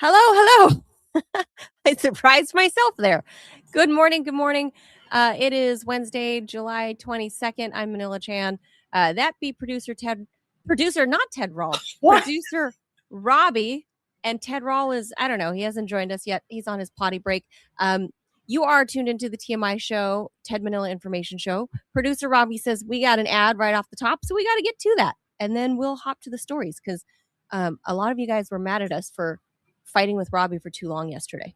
Hello. I surprised myself there. Good morning. It is Wednesday, July 22nd. I'm Manila Chan. That be producer, not Ted Rall, producer Robbie. And Ted Rall is, I don't know, he hasn't joined us yet. He's on his potty break. You are tuned into the TMI Show, Ted Manila Information Show. Producer Robbie says we got an ad right off the top, so we got to get to that. And then we'll hop to the stories because a lot of you guys were mad at us for fighting with Robbie for too long yesterday.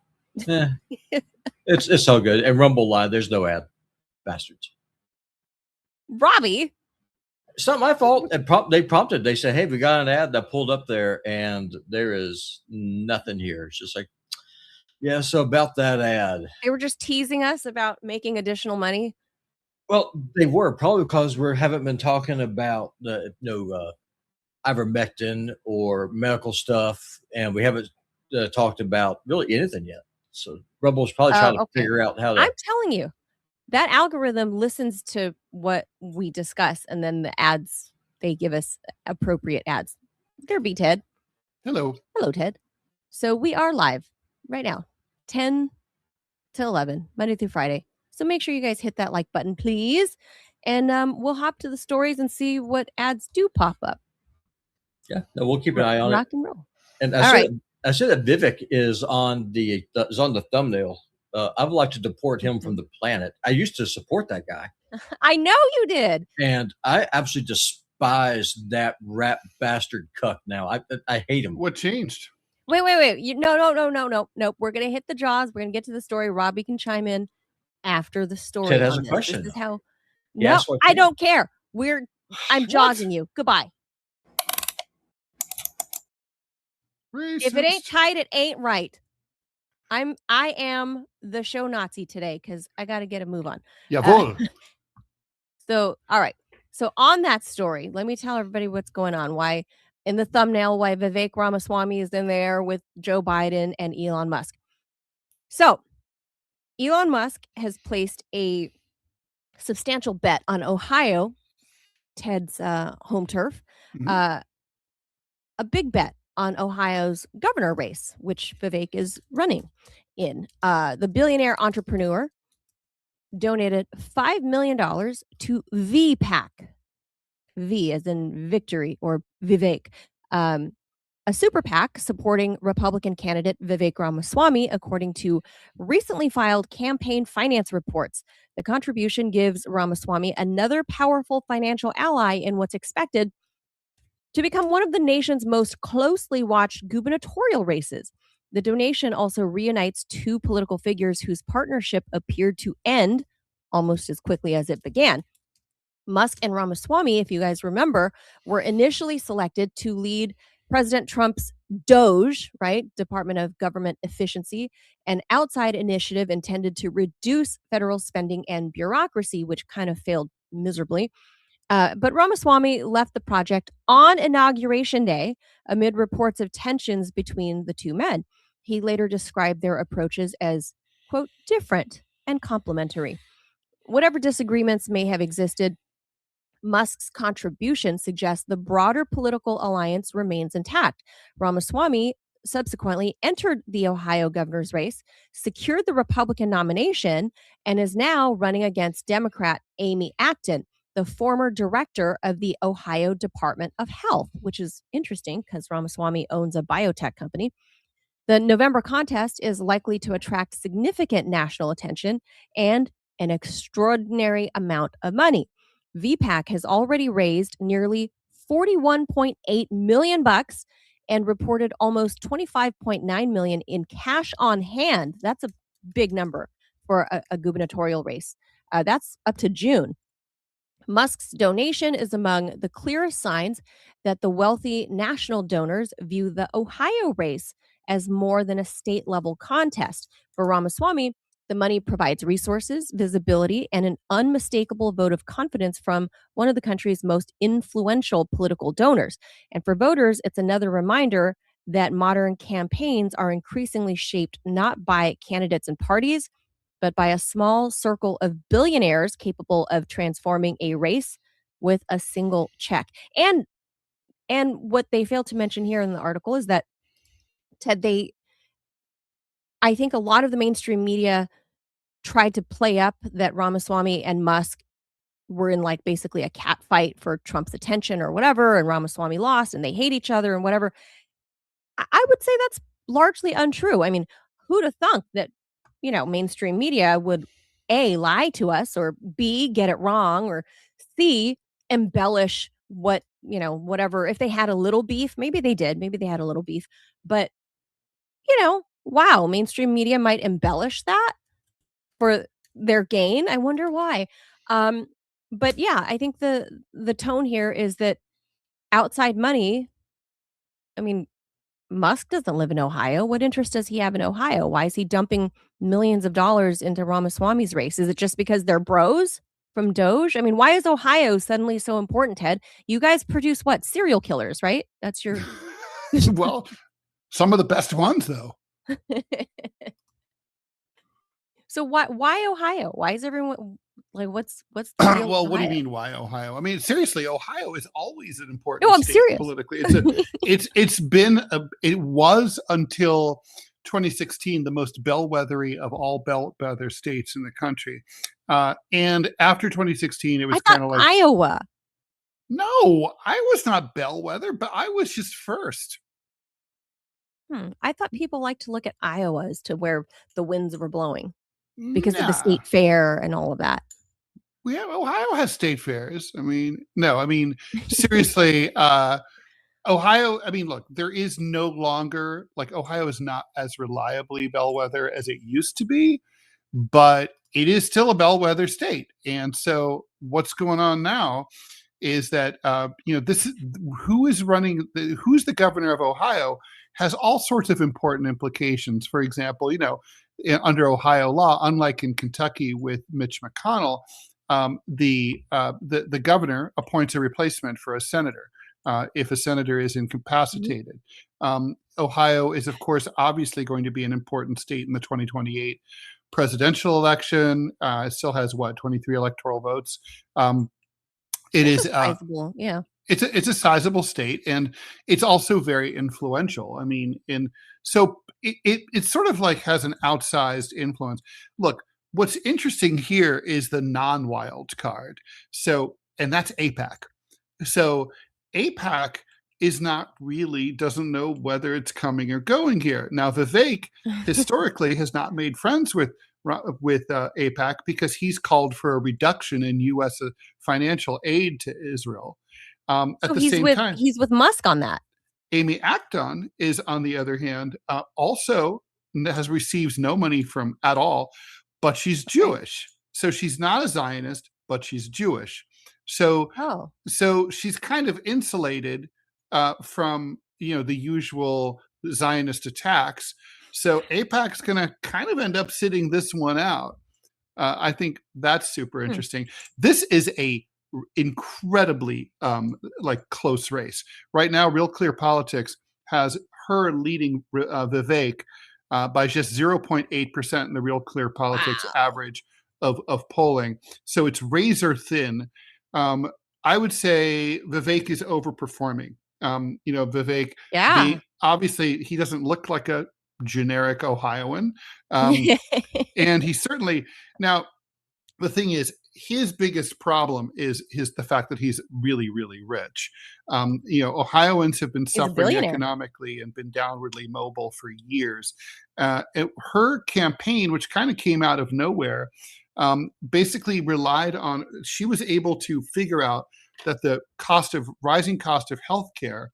It's all good. And Rumble Live, there's no ad. Bastards. Robbie? It's not my fault. They prompted. They said, hey, we got an ad that pulled up there and there is nothing here. It's just like, yeah, so about that ad. They were just teasing us about making additional money? Well, they were probably because we haven't been talking about ivermectin or medical stuff, and we haven't talked about really anything yet. So Rumble's probably trying to figure out how to. I'm telling you, that algorithm listens to what we discuss, and then the ads, they give us appropriate ads. There be Ted. Hello, Ted. So we are live right now, 10 to 11, Monday through Friday. So make sure you guys hit that like button, please. And we'll hop to the stories and see what ads do pop up. Yeah, no, we'll keep an eye on Rock and roll. And I said that Vivek is on the thumbnail. I would like to deport him from the planet. I used to support that guy. I know you did. And I absolutely despise that rat bastard cuck now. I hate him. What changed? Wait. No. We're going to hit the jaws. We're going to get to the story. Robbie can chime in after the story. Ted has a question. This is how. No, I don't care. I'm jazzing you. Goodbye. Racist. If it ain't tight, it ain't right. I am the show Nazi today because I got to get a move on. Jawohl. So, all right. So on that story, let me tell everybody what's going on. Why in the thumbnail, why Vivek Ramaswamy is in there with Joe Biden and Elon Musk. So Elon Musk has placed a substantial bet on Ohio, Ted's home turf, a big bet on Ohio's governor race, which Vivek is running in. The billionaire entrepreneur donated $5 million to V-PAC, V as in victory, or Vivek, a super PAC supporting Republican candidate Vivek Ramaswamy, according to recently filed campaign finance reports. The contribution gives Ramaswamy another powerful financial ally in what's expected to become one of the nation's most closely watched gubernatorial races. The donation also reunites two political figures whose partnership appeared to end almost as quickly as it began. Musk and Ramaswamy, if you guys remember, were initially selected to lead President Trump's DOGE, right, Department of Government Efficiency, an outside initiative intended to reduce federal spending and bureaucracy, which kind of failed miserably. But Ramaswamy left the project on Inauguration Day amid reports of tensions between the two men. He later described their approaches as, quote, different and complementary. Whatever disagreements may have existed, Musk's contribution suggests the broader political alliance remains intact. Ramaswamy subsequently entered the Ohio governor's race, secured the Republican nomination, and is now running against Democrat Amy Acton, the former director of the Ohio Department of Health, which is interesting because Ramaswamy owns a biotech company. The November contest is likely to attract significant national attention and an extraordinary amount of money. V-PAC has already raised nearly $41.8 million and reported almost $25.9 million in cash on hand. That's a big number for a gubernatorial race. That's up to June. Musk's donation is among the clearest signs that the wealthy national donors view the Ohio race as more than a state-level contest. For Ramaswamy, the money provides resources, visibility, and an unmistakable vote of confidence from one of the country's most influential political donors. And for voters, it's another reminder that modern campaigns are increasingly shaped not by candidates and parties, but by a small circle of billionaires capable of transforming a race with a single check. And what they failed to mention here in the article is that, Ted, they I think a lot of the mainstream media tried to play up that Ramaswamy and Musk were in, like, basically a cat fight for Trump's attention or whatever, and Ramaswamy lost, and they hate each other and whatever. I would say that's largely untrue. I mean, who'd have thunk that, mainstream media would, A, lie to us, or B, get it wrong, or C, embellish whatever. If they had a little beef, maybe they did, maybe they had a little beef, but, wow, mainstream media might embellish that for their gain. I wonder why. Um, but yeah, I think the tone here is that outside money, I mean, Musk doesn't live in Ohio. What interest does he have in Ohio? Why is he dumping millions of dollars into Ramaswamy's race? Is it just because they're bros from Doge? I mean, why is Ohio suddenly so important, Ted? You guys produce what? Serial killers, right? That's your Well, some of the best ones, though. So why Ohio? Why is everyone like what's the deal Well, with what do you Ohio? mean, why Ohio? I mean, seriously, Ohio is always an important No, I'm state serious. politically. It was until 2016 the most bellwethery of all bellwether states in the country. And after 2016, it I was thought kind of like, Iowa. no, I was not bellwether, but I was just first. I thought people like to look at Iowa as to where the winds were blowing because of the Nah. state fair and all of that. Yeah, Ohio has state fairs. I mean, no, I mean, seriously, Ohio, I mean, look, there is no longer, like, Ohio is not as reliably bellwether as it used to be, but it is still a bellwether state. And so what's going on now is that, who's the governor of Ohio has all sorts of important implications. For example, under Ohio law, unlike in Kentucky with Mitch McConnell, the governor appoints a replacement for a senator if a senator is incapacitated. Ohio is, of course, obviously going to be an important state in the 2028 presidential election. It still has 23 electoral votes. It's sizable, yeah. It's a sizable state, and it's also very influential. I mean, so it sort of like has an outsized influence. Look, what's interesting here is the non-wild card. So, and that's AIPAC. So AIPAC doesn't know whether it's coming or going here. Now, Vivek historically has not made friends with AIPAC because he's called for a reduction in U.S. financial aid to Israel. At the same time, he's with Musk on that. Amy Acton is, on the other hand, also receives no money from at all, but she's Jewish. So she's not a Zionist, but she's Jewish. So she's kind of insulated from the usual Zionist attacks. So AIPAC's going to kind of end up sitting this one out. I think that's super interesting. This is a incredibly close race right now. Real Clear Politics has her leading Vivek by just 0.8% in the Real Clear Politics average of polling. So it's razor thin. I would say Vivek is overperforming. Vivek, obviously he doesn't look like a generic Ohioan, and he certainly, now the thing is, his biggest problem is the fact that he's really, really rich. Ohioans have been suffering economically and been downwardly mobile for years. Her campaign, which kind of came out of nowhere, basically relied on, she was able to figure out that the rising cost of healthcare,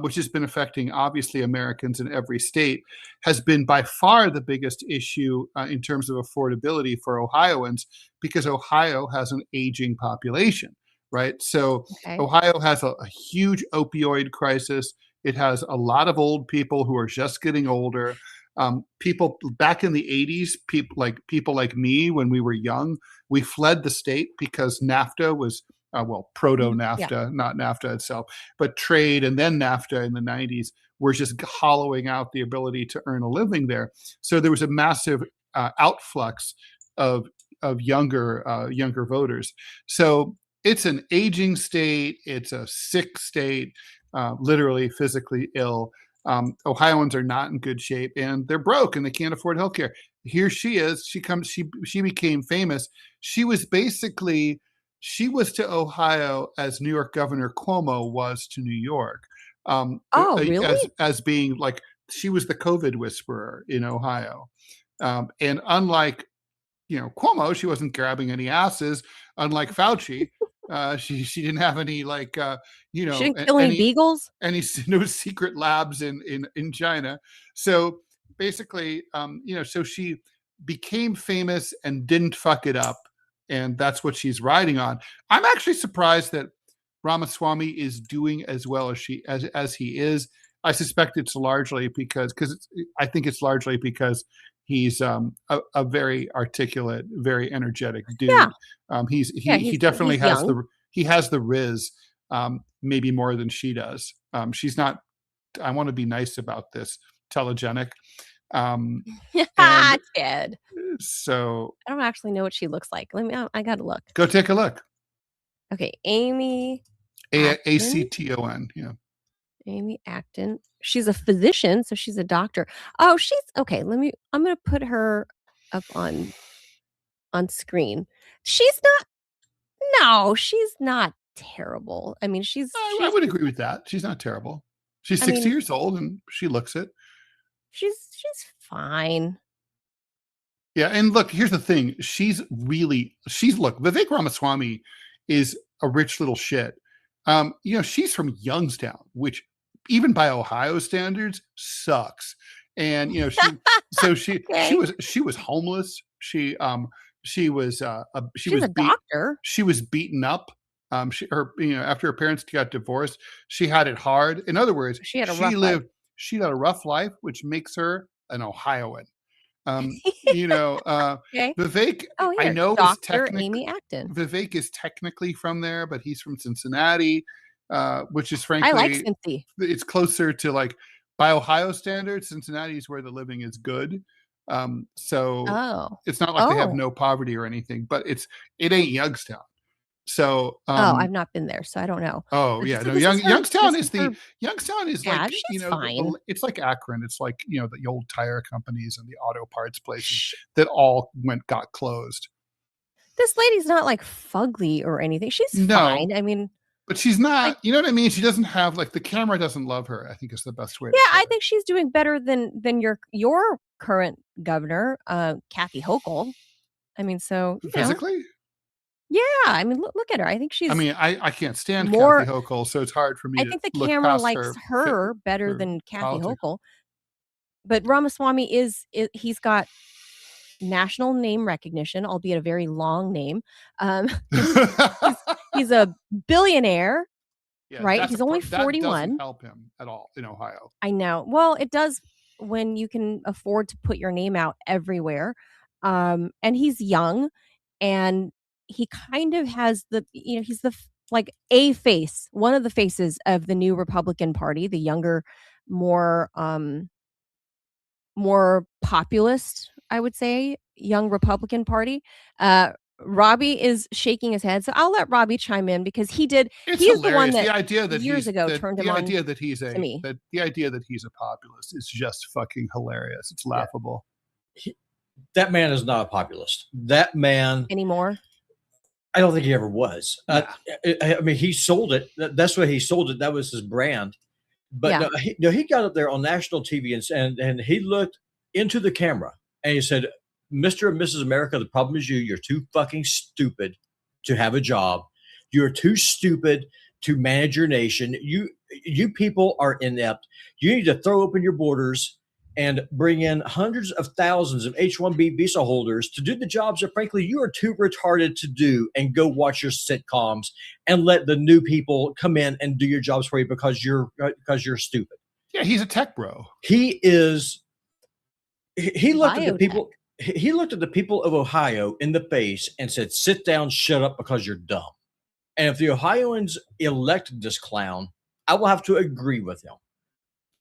which has been affecting obviously Americans in every state, has been by far the biggest issue in terms of affordability for Ohioans, because Ohio has an aging population, right? So Ohio has a huge opioid crisis. It has a lot of old people who are just getting older. People back in the 80s, people like me, when we were young, we fled the state because NAFTA was proto-NAFTA, not NAFTA itself, but trade, and then NAFTA in the 90s were just hollowing out the ability to earn a living there. So there was a massive outflux of younger voters. So it's an aging state. It's a sick state, literally physically ill. Ohioans are not in good shape, and they're broke, and they can't afford healthcare. Here she is. She became famous. She was to Ohio as New York Governor Cuomo was to New York. Oh, really? As being like, she was the COVID whisperer in Ohio. And unlike, Cuomo, she wasn't grabbing any asses. Unlike Fauci, she didn't have any She didn't kill any beagles? any no secret labs in China. So basically, so she became famous and didn't fuck it up, and that's what she's riding on. I'm actually surprised that Ramaswamy is doing as well as he is. I suspect it's largely because I think it's largely because he's a very articulate, very energetic dude. Yeah. He definitely he's has young. he has the riz, maybe more than she does. She's not, I want to be nice about this, telegenic. Ted. So I don't actually know what she looks like. I gotta look. go take a look. Okay, Amy Acton. Yeah. Amy Acton. She's a physician, so she's a doctor. Oh, she's okay. I'm gonna put her up on screen. She's not terrible. I mean, I would agree with that. She's not terrible. She's 60 years old and she looks it. She's fine. Yeah, and look, here's the thing. Look, Vivek Ramaswamy is a rich little shit. She's from Youngstown, which even by Ohio standards sucks. And she was homeless. She was a doctor. She was beaten up. After her parents got divorced, she had it hard. In other words, she had a rough life, which makes her an Ohioan. Okay. Vivek, I know, Dr. Amy Acton. Vivek is technically from there, but he's from Cincinnati, which is frankly, I like Cincy. It's closer to, by Ohio standards, Cincinnati is where the living is good. So it's not like they have no poverty or anything, but it ain't Youngstown. So I've not been there, so I don't know. Oh yeah, no. Youngstown is like, she's fine. It's like Akron. It's like, the old tire companies and the auto parts places that all got closed. This lady's not like fugly or anything. She's fine. I mean, but she's not. You know what I mean? She doesn't have the camera doesn't love her, I think is the best way. I think she's doing better than your current governor, Kathy Hochul. I mean, so physically. Yeah, I mean, look at her. I think she's. I mean, I can't stand Kathy Hochul, so it's hard for me. I think the camera likes her better than Kathy Hochul. But Ramaswamy he's got national name recognition, albeit a very long name. He's a billionaire, right? He's only 41. That doesn't help him at all in Ohio. I know. Well, it does when you can afford to put your name out everywhere. And he's young, and he kind of has he's a face, one of the faces of the new Republican Party, the younger, more populist, I would say, young Republican Party. Robbie is shaking his head, so I'll let Robbie chime in because he's hilarious. The one that the idea that years ago turned him on. The idea that he's a populist is just fucking hilarious. It's laughable. That man is not a populist. That man anymore. I don't think he ever was. I mean, he sold it. That's what he sold it. That was his brand. But he got up there on national TV and he looked into the camera and he said, "Mr. and Mrs. America, the problem is you. You're too fucking stupid to have a job. You're too stupid to manage your nation. You people are inept. You need to throw open your borders and bring in hundreds of thousands of H-1B visa holders to do the jobs that, frankly, you are too retarded to do, and go watch your sitcoms and let the new people come in and do your jobs for you because you're stupid." Yeah, he's a tech bro. He is. He looked at the people. He looked at the people of Ohio in the face and said, "Sit down, shut up, because you're dumb." And if the Ohioans elected this clown, I will have to agree with him.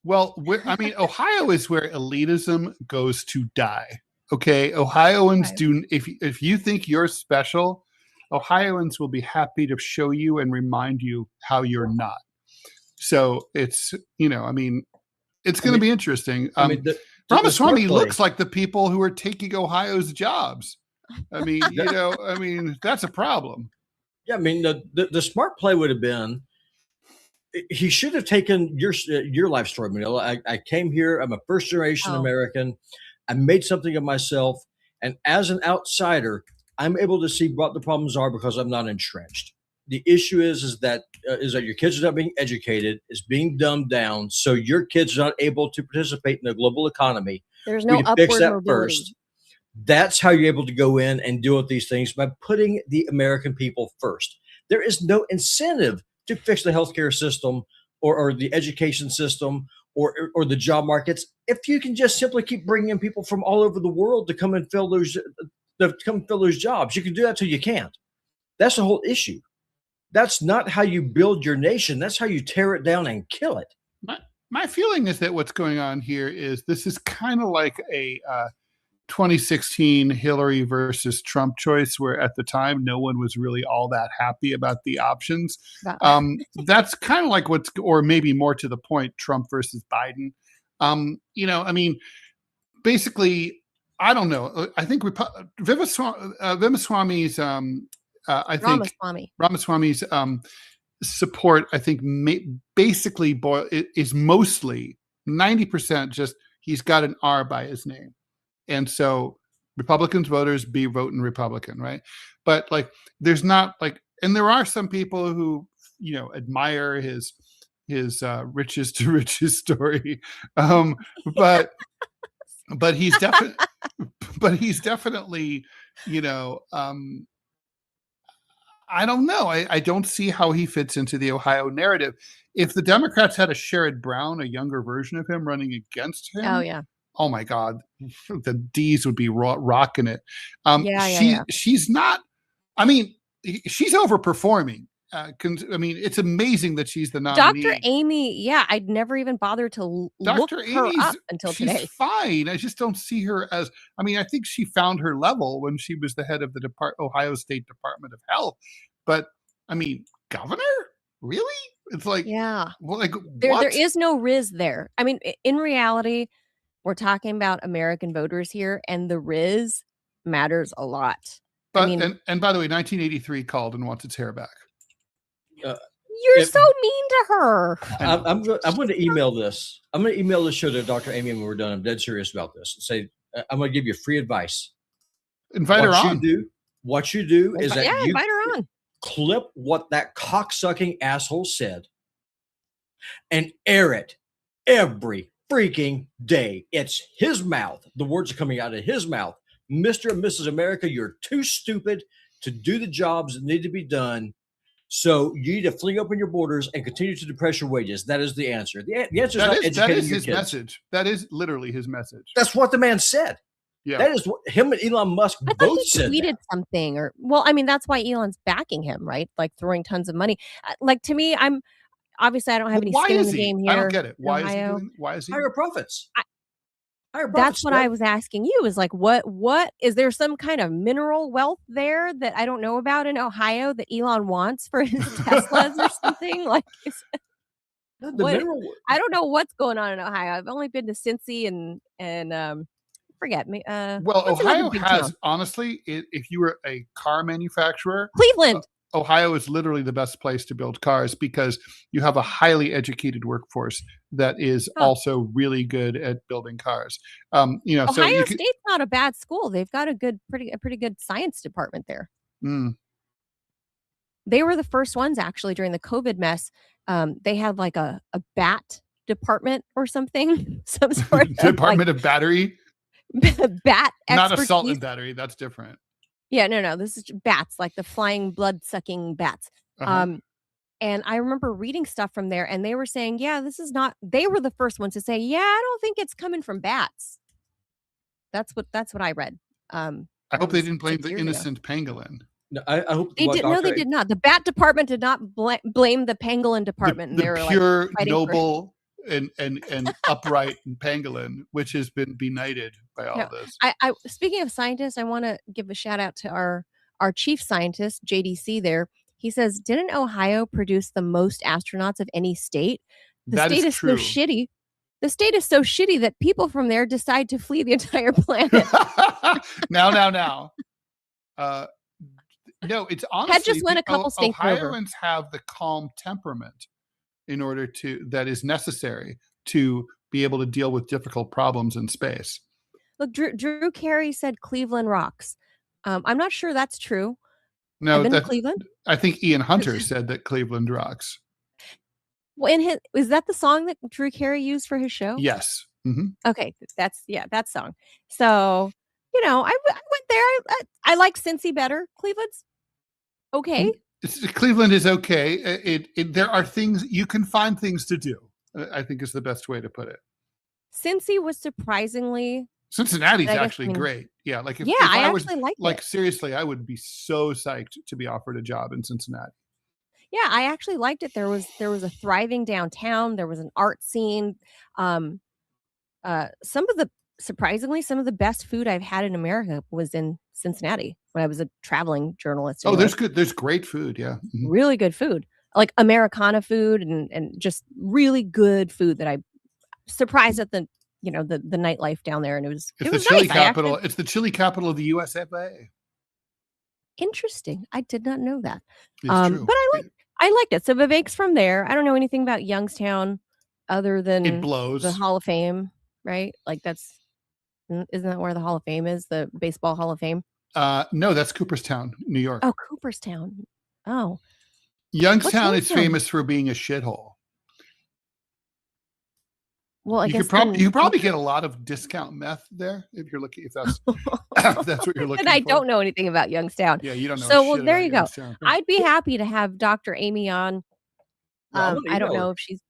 Well, Ohio is where elitism goes to die. Okay, Ohioans do. If you think you're special, Ohioans will be happy to show you and remind you how you're not. So it's It's going to be interesting. Ramaswamy looks like the people who are taking Ohio's jobs. I mean, that's a problem. Yeah, I mean, the smart play would have been, he should have taken your life story, Manila. I came here. I'm a first generation American. I made something of myself, and as an outsider, I'm able to see what the problems are because I'm not entrenched. The issue is that your kids are not being educated, is being dumbed down, so your kids are not able to participate in the global economy. There's no upward fix that mobility. First. That's how you're able to go in and deal with these things, by putting the American people first. There is no incentive to fix the healthcare system or the education system or the job markets if you can just simply keep bringing in people from all over the world to come and fill those jobs. You can do that till you can't. That's the whole issue. That's not how you build your nation. That's how you tear it down and kill it. My feeling is that what's going on here is this is kind of like a 2016 Hillary versus Trump choice, where at the time no one was really all that happy about the options. That's kind of like or maybe more to the point, Trump versus Biden. Basically, I don't know. I think Ramaswamy's support, I think, basically is mostly 90% just he's got an R by his name. And so Republicans voters be voting Republican, right? But there's not and there are some people who, admire his riches to riches story. But he's definitely, I don't know. I don't see how he fits into the Ohio narrative. If the Democrats had a Sherrod Brown, a younger version of him running against him. Oh, yeah. Oh my God, the D's would be rocking it. She's not. I mean, she's overperforming. It's amazing that she's the nominee. Dr. Amy, I'd never even bothered to look her up until today. She's fine. I just don't see her as. I think she found her level when she was the head of the Ohio State Department of Health. But governor, really? It's there is no Riz there. I mean, in reality, we're talking about American voters here, and the Riz matters a lot. But and by the way, 1983 called and wants its hair back. You're so mean to her. I'm going to email this. I'm going to email this show to Dr. Amy when we're done. I'm dead serious about this. Say, I'm going to give you free advice. Invite her on. What you do is that you invite her on. Clip what that cocksucking asshole said and air it every freaking day. It's his mouth. The words are coming out of his mouth. Mr. and Mrs. America, you're too stupid to do the jobs that need to be done. So you need to fling open your borders and continue to depress your wages. That is the answer. The answer is not educating your kids. That is his message. That is literally his message. That's what the man said. Yeah. That is what him and Elon Musk both said. He tweeted something, that's why Elon's backing him, right? Throwing tons of money. To me, I don't have any skin in the game here. I don't get it. Why is he? Higher profits. That's what I was asking you, is what is there some kind of mineral wealth there that I don't know about in Ohio that Elon wants for his Teslas or something? I don't know what's going on in Ohio. I've only been to Cincy and forget me. Ohio has, honestly, if you were a car manufacturer, Cleveland. Ohio is literally the best place to build cars because you have a highly educated workforce that is also really good at building cars. Ohio State's not a bad school. They've got a pretty good science department there. They were the first ones actually during the COVID mess. They had a bat department or something, some sort of department of battery. Bat expertise. Not assault and battery. That's different. Yeah, no. This is bats, the flying blood-sucking bats. Uh-huh. And I remember reading stuff from there, and they were saying, this is not. They were the first ones to say, I don't think it's coming from bats. That's what I read. I hope they didn't blame the innocent pangolin. No, I hope they did. No, they did not. The bat department did not blame the pangolin department. The pure, noble, and upright pangolin, which has been benighted by all this. I speaking of scientists, I want to give a shout out to our chief scientist, JDC there. He says, didn't Ohio produce the most astronauts of any state? The state is so shitty The state is so shitty that people from there decide to flee the entire planet. Now. No, it's honestly, Had just went a couple stinks over. Ohioans have the calm temperament in order that is necessary to be able to deal with difficult problems in space. Look, Drew Carey said Cleveland rocks. I'm not sure that's true. No, that's Cleveland. I think Ian Hunter said that Cleveland rocks. Well, is that the song that Drew Carey used for his show? Yes. Mm-hmm. Okay, that song. So, I went there. I like Cincy better. Cleveland's okay. Cleveland is okay. There are things you can find things to do. I think is the best way to put it. Cincy was surprisingly. Cincinnati's actually great. Yeah, like if I was, actually liked like it. Seriously, I would be so psyched to be offered a job in Cincinnati. Yeah, I actually liked it. There was a thriving downtown. There was an art scene. Surprisingly, some of the best food I've had in America was in Cincinnati when I was a traveling journalist. Oh, there's great food. Yeah. Mm-hmm. Really good food, like Americana food and just really good food that I surprised at the nightlife down there. And it was the chili capital. It's the chili capital of the USA. Interesting. I did not know that. True. But I liked it. So Vivek's from there. I don't know anything about Youngstown other than it blows. The Hall of Fame, right? Like isn't that where the Hall of Fame is? The Baseball Hall of Fame? No, that's Cooperstown, New York. Oh, Cooperstown. Oh. Youngstown is famous for being a shithole. Well, you could probably get a lot of discount meth there if you're looking, if that's what you're looking and I for. don't know anything about Youngstown. Yeah, you don't know. So there you go. Youngstown. I'd be happy to have Dr. Amy on. I don't know if she's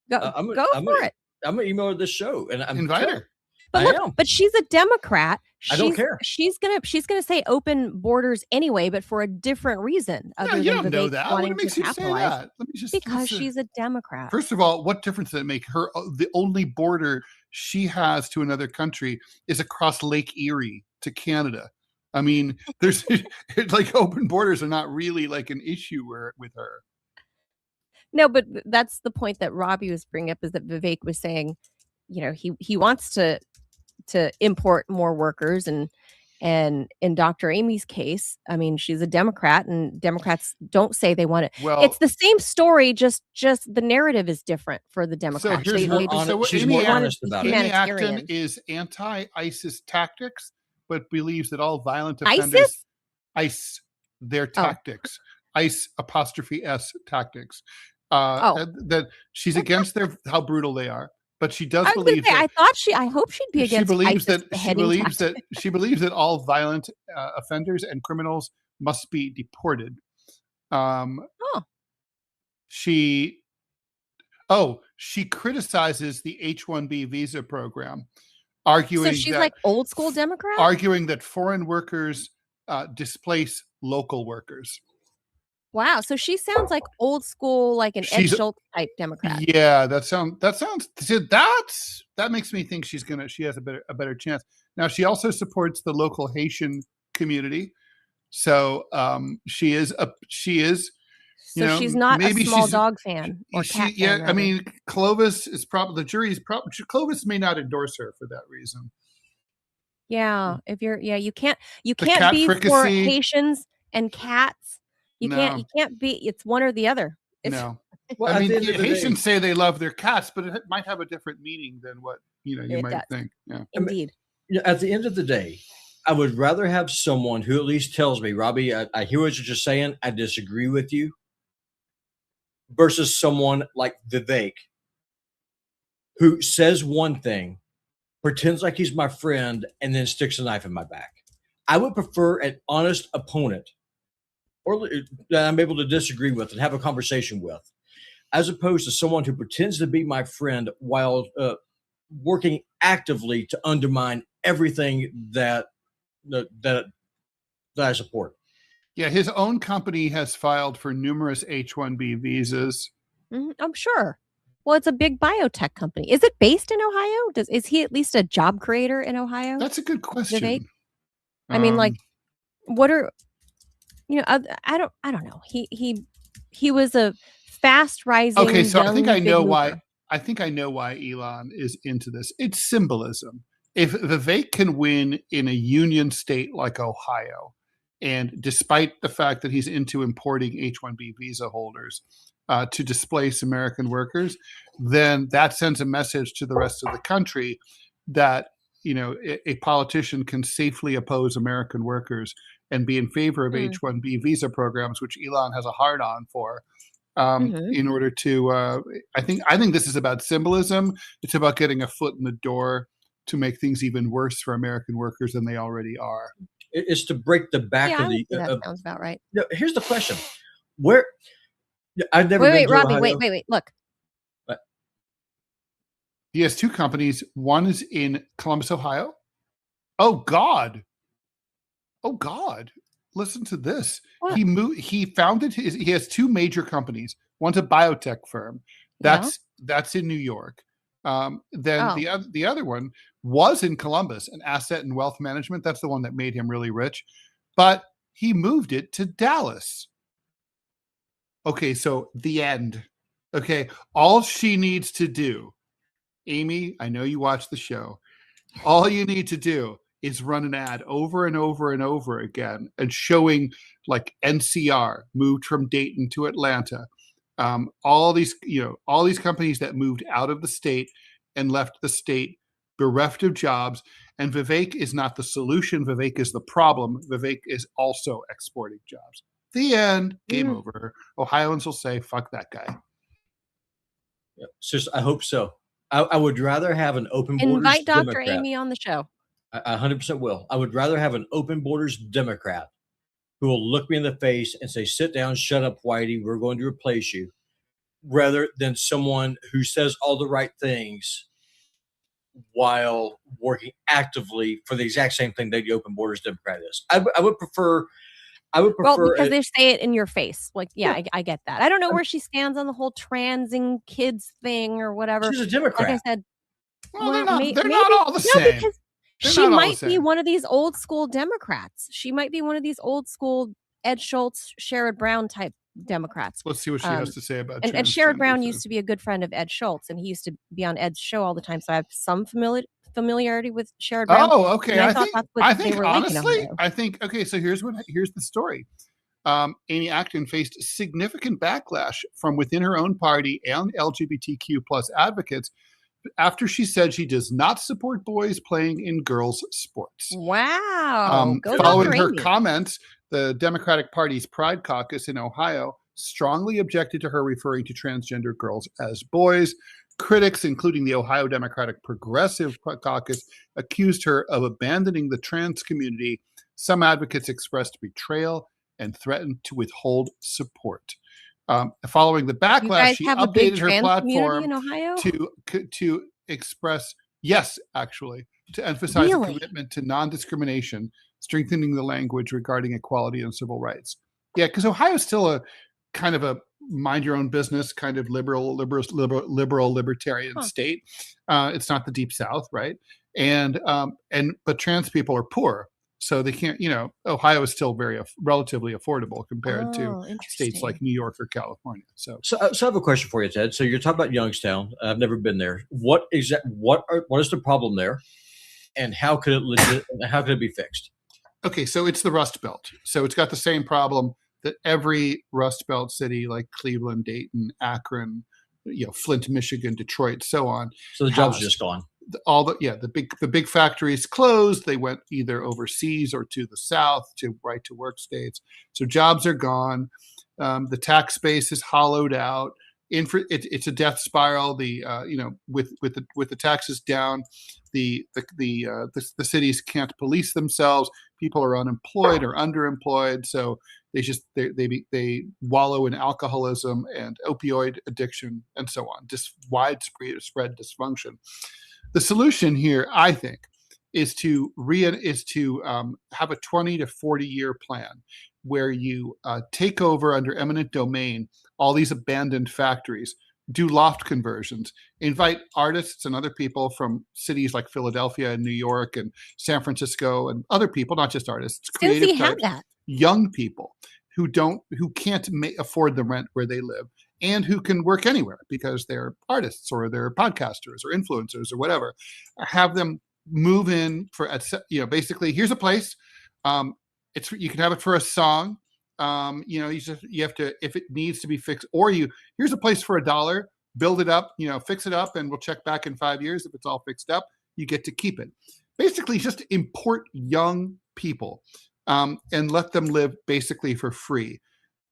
go for it. I'm gonna email her this show and invite her. But she's a Democrat. I don't care. She's gonna say open borders anyway, but for a different reason. You don't know that. What makes you say that? Because she's a Democrat. First of all, what difference does it make? The only border she has to another country is across Lake Erie to Canada. I mean, there's like open borders are not really like an issue with her. No, but that's the point that Robbie was bringing up, is that Vivek was saying, he wants to import more workers, and in Dr. Amy's case, I mean, she's a Democrat, and Democrats don't say they want it. Well, it's the same story, just the narrative is different for the Democrats. So she's more honest about it. Amy Acton is anti-ISIS tactics, but believes that all violent offenders their tactics, ICE '(S) tactics. That she's against how brutal they are. But she does believe that. I hope she'd be against. She believes that all violent offenders and criminals must be deported. She criticizes the H-1B visa program, arguing. So she's like old school Democrat, arguing that foreign workers displace local workers. Wow, so she sounds like old school, like an Ed Schultz type Democrat. Yeah, that makes me think she has a better chance. Now, she also supports the local Haitian community, so she is. So she's not a small dog fan or cat fan. Yeah, I mean, Clovis is probably Clovis may not endorse her for that reason. Yeah, you can't be for Haitians and cats. You can't be. It's one or the other. No. Well, I mean, Haitians say they love their cats, but it might have a different meaning than what you might think. Yeah. Indeed. At the end of the day, I would rather have someone who at least tells me, Robbie, I hear what you're just saying. I disagree with you. Versus someone like Vivek, who says one thing, pretends like he's my friend, and then sticks a knife in my back. I would prefer an honest opponent, or that I'm able to disagree with and have a conversation with, as opposed to someone who pretends to be my friend while working actively to undermine everything that I support. Yeah, his own company has filed for numerous H-1B visas. Mm-hmm, I'm sure. Well, it's a big biotech company. Is it based in Ohio? Is he at least a job creator in Ohio? That's a good question. Vivek? I mean, like, what are I don't know. He was a fast rising. Okay, so I think I know why. I think I know why Elon is into this. It's symbolism. If Vivek can win in a union state like Ohio, and despite the fact that he's into importing H-1B visa holders to displace American workers, then that sends a message to the rest of the country that, you know, a politician can safely oppose American workers and be in favor of H-1B visa programs, which Elon has a hard on for. In order to, I think this is about symbolism. It's about getting a foot in the door to make things even worse for American workers than they already are. It's to break the back of the. That sounds about right. No, here's the question: where I've never wait, been to Robbie, Ohio. wait. Look, he has two companies. One is in Columbus, Ohio. Oh God! Listen to this. What? He founded he has two major companies. One's a biotech firm. That's in New York. Then the other one was in Columbus, an asset and wealth management. That's the one that made him really rich. But he moved it to Dallas. Okay, so the end. Okay, all she needs to do, Amy, I know you watch the show. All you need to do is run an ad over and over and over again and showing like NCR moved from Dayton to Atlanta. All these companies that moved out of the state and left the state bereft of jobs. And Vivek is not the solution. Vivek is the problem. Vivek is also exporting jobs. The end. Game over. Ohioans will say, fuck that guy. Yeah, I hope so. I would rather have an open borders invite Dr. Democrat. Amy on the show. I 100% will. I would rather have an open borders Democrat who will look me in the face and say, sit down, shut up, Whitey, we're going to replace you, rather than someone who says all the right things while working actively for the exact same thing that the open borders Democrat is. I would prefer. Well, because they say it in your face. Like, I get that. I don't know where she stands on the whole transing kids thing or whatever. She's a Democrat. Like I said, well, they're not all the same. Because she might be one of these old school Democrats. She might be one of these old school Ed Schultz, Sherrod Brown type Democrats. Let's see what she has to say about and Sherrod Brown used to be a good friend of Ed Schultz, and he used to be on Ed's show all the time. So I have some familiarity with Sherrod Brown. Oh, okay. I think honestly, okay. So here's the story. Amy Acton faced significant backlash from within her own party and LGBTQ plus advocates after she said she does not support boys playing in girls' sports. Wow. Following her comments, the Democratic Party's Pride Caucus in Ohio strongly objected to her referring to transgender girls as boys. Critics, including the Ohio Democratic Progressive Caucus, accused her of abandoning the trans community. Some advocates expressed betrayal and threatened to withhold support. Following the backlash, she updated her platform to express, to emphasize a commitment to non-discrimination, strengthening the language regarding equality and civil rights. Yeah, because Ohio is still a kind of a mind your own business kind of liberal libertarian state. It's not the Deep South, right? But trans people are poor. So they can't, Ohio is still very relatively affordable compared to states like New York or California. So I have a question for you, Ted. So you're talking about Youngstown. I've never been there. What is the problem there, and how could it be fixed? Okay, so it's the Rust Belt. So it's got the same problem that every Rust Belt city like Cleveland, Dayton, Akron, Flint, Michigan, Detroit, so on. So the jobs are just gone. The big factories closed. They went either overseas or to the South to right to work states. So jobs are gone. The tax base is hollowed out. It's a death spiral. With the taxes down, the cities can't police themselves. People are unemployed or underemployed. So they wallow in alcoholism and opioid addiction and so on. Just widespread dysfunction. The solution here, I think, is to have a 20 to 40 year plan where you take over under eminent domain all these abandoned factories, do loft conversions, invite artists and other people from cities like Philadelphia and New York and San Francisco and other people, not just artists, creative types, young people who can't afford the rent where they live, and who can work anywhere because they're artists or they're podcasters or influencers or whatever. Have them move in for, basically, here's a place. You can have it for a song. You have to, if it needs to be fixed, or here's a place for $1, build it up, fix it up, and we'll check back in 5 years. If it's all fixed up, you get to keep it. Basically, just import young people and let them live basically for free.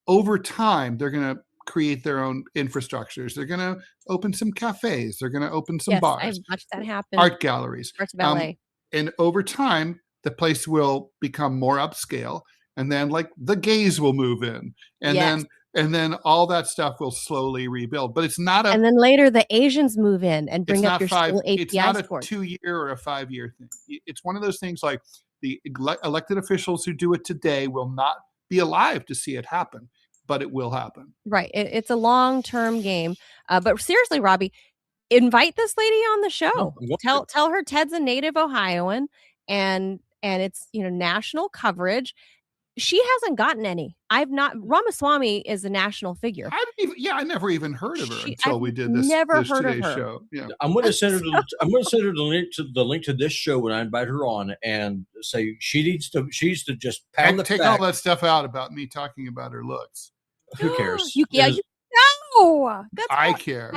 Over time, they're going to create their own infrastructures. They're going to open some cafes. They're going to open some bars. I've watched that happen. Art galleries. Parts of LA. And over time, the place will become more upscale. And then like the gays will move in. And then all that stuff will slowly rebuild. But it's not and then later the Asians move in and bring up your school API It's not a scores. 2-year or a 5-year thing. It's one of those things like the elected officials who do it today will not be alive to see it happen. But it will happen. Right. It's a long-term game. But seriously, Robbie, invite this lady on the show. Tell her Ted's a native Ohioan and it's, national coverage. She hasn't gotten any. Ramaswamy is a national figure. I never even heard of her until we did this. Never heard Today's of her. Show. Yeah. I'm going to send her. I'm going to send her the link to this show when I invite her on, and say she needs to just pound the take fact. all that stuff out about me talking about her looks. Who cares? I care.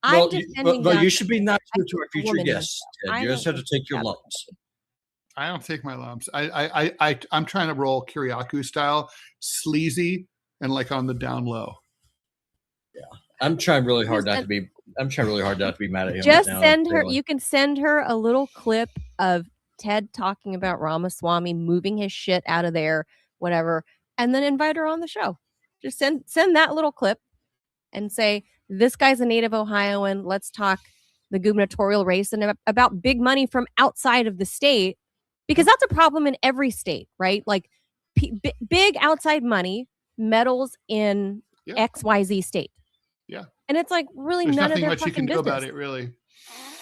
And you should be nice to our future guests. Ted. You just have to take your lumps. I don't take my lumps. I'm trying to roll Kiriakou style, sleazy and like on the down low. Yeah, I'm trying really hard not to be. I'm trying really hard not to be mad at him. Just send her. You can send her a little clip of Ted talking about Ramaswamy moving his shit out of there, whatever, and then invite her on the show. Just send that little clip and say, this guy's a native Ohioan. Let's talk the gubernatorial race and about big money from outside of the state, because that's a problem in every state, right? Like big outside money meddles in XYZ state. Yeah. And it's like really There's none of their much you can business. do about it, really.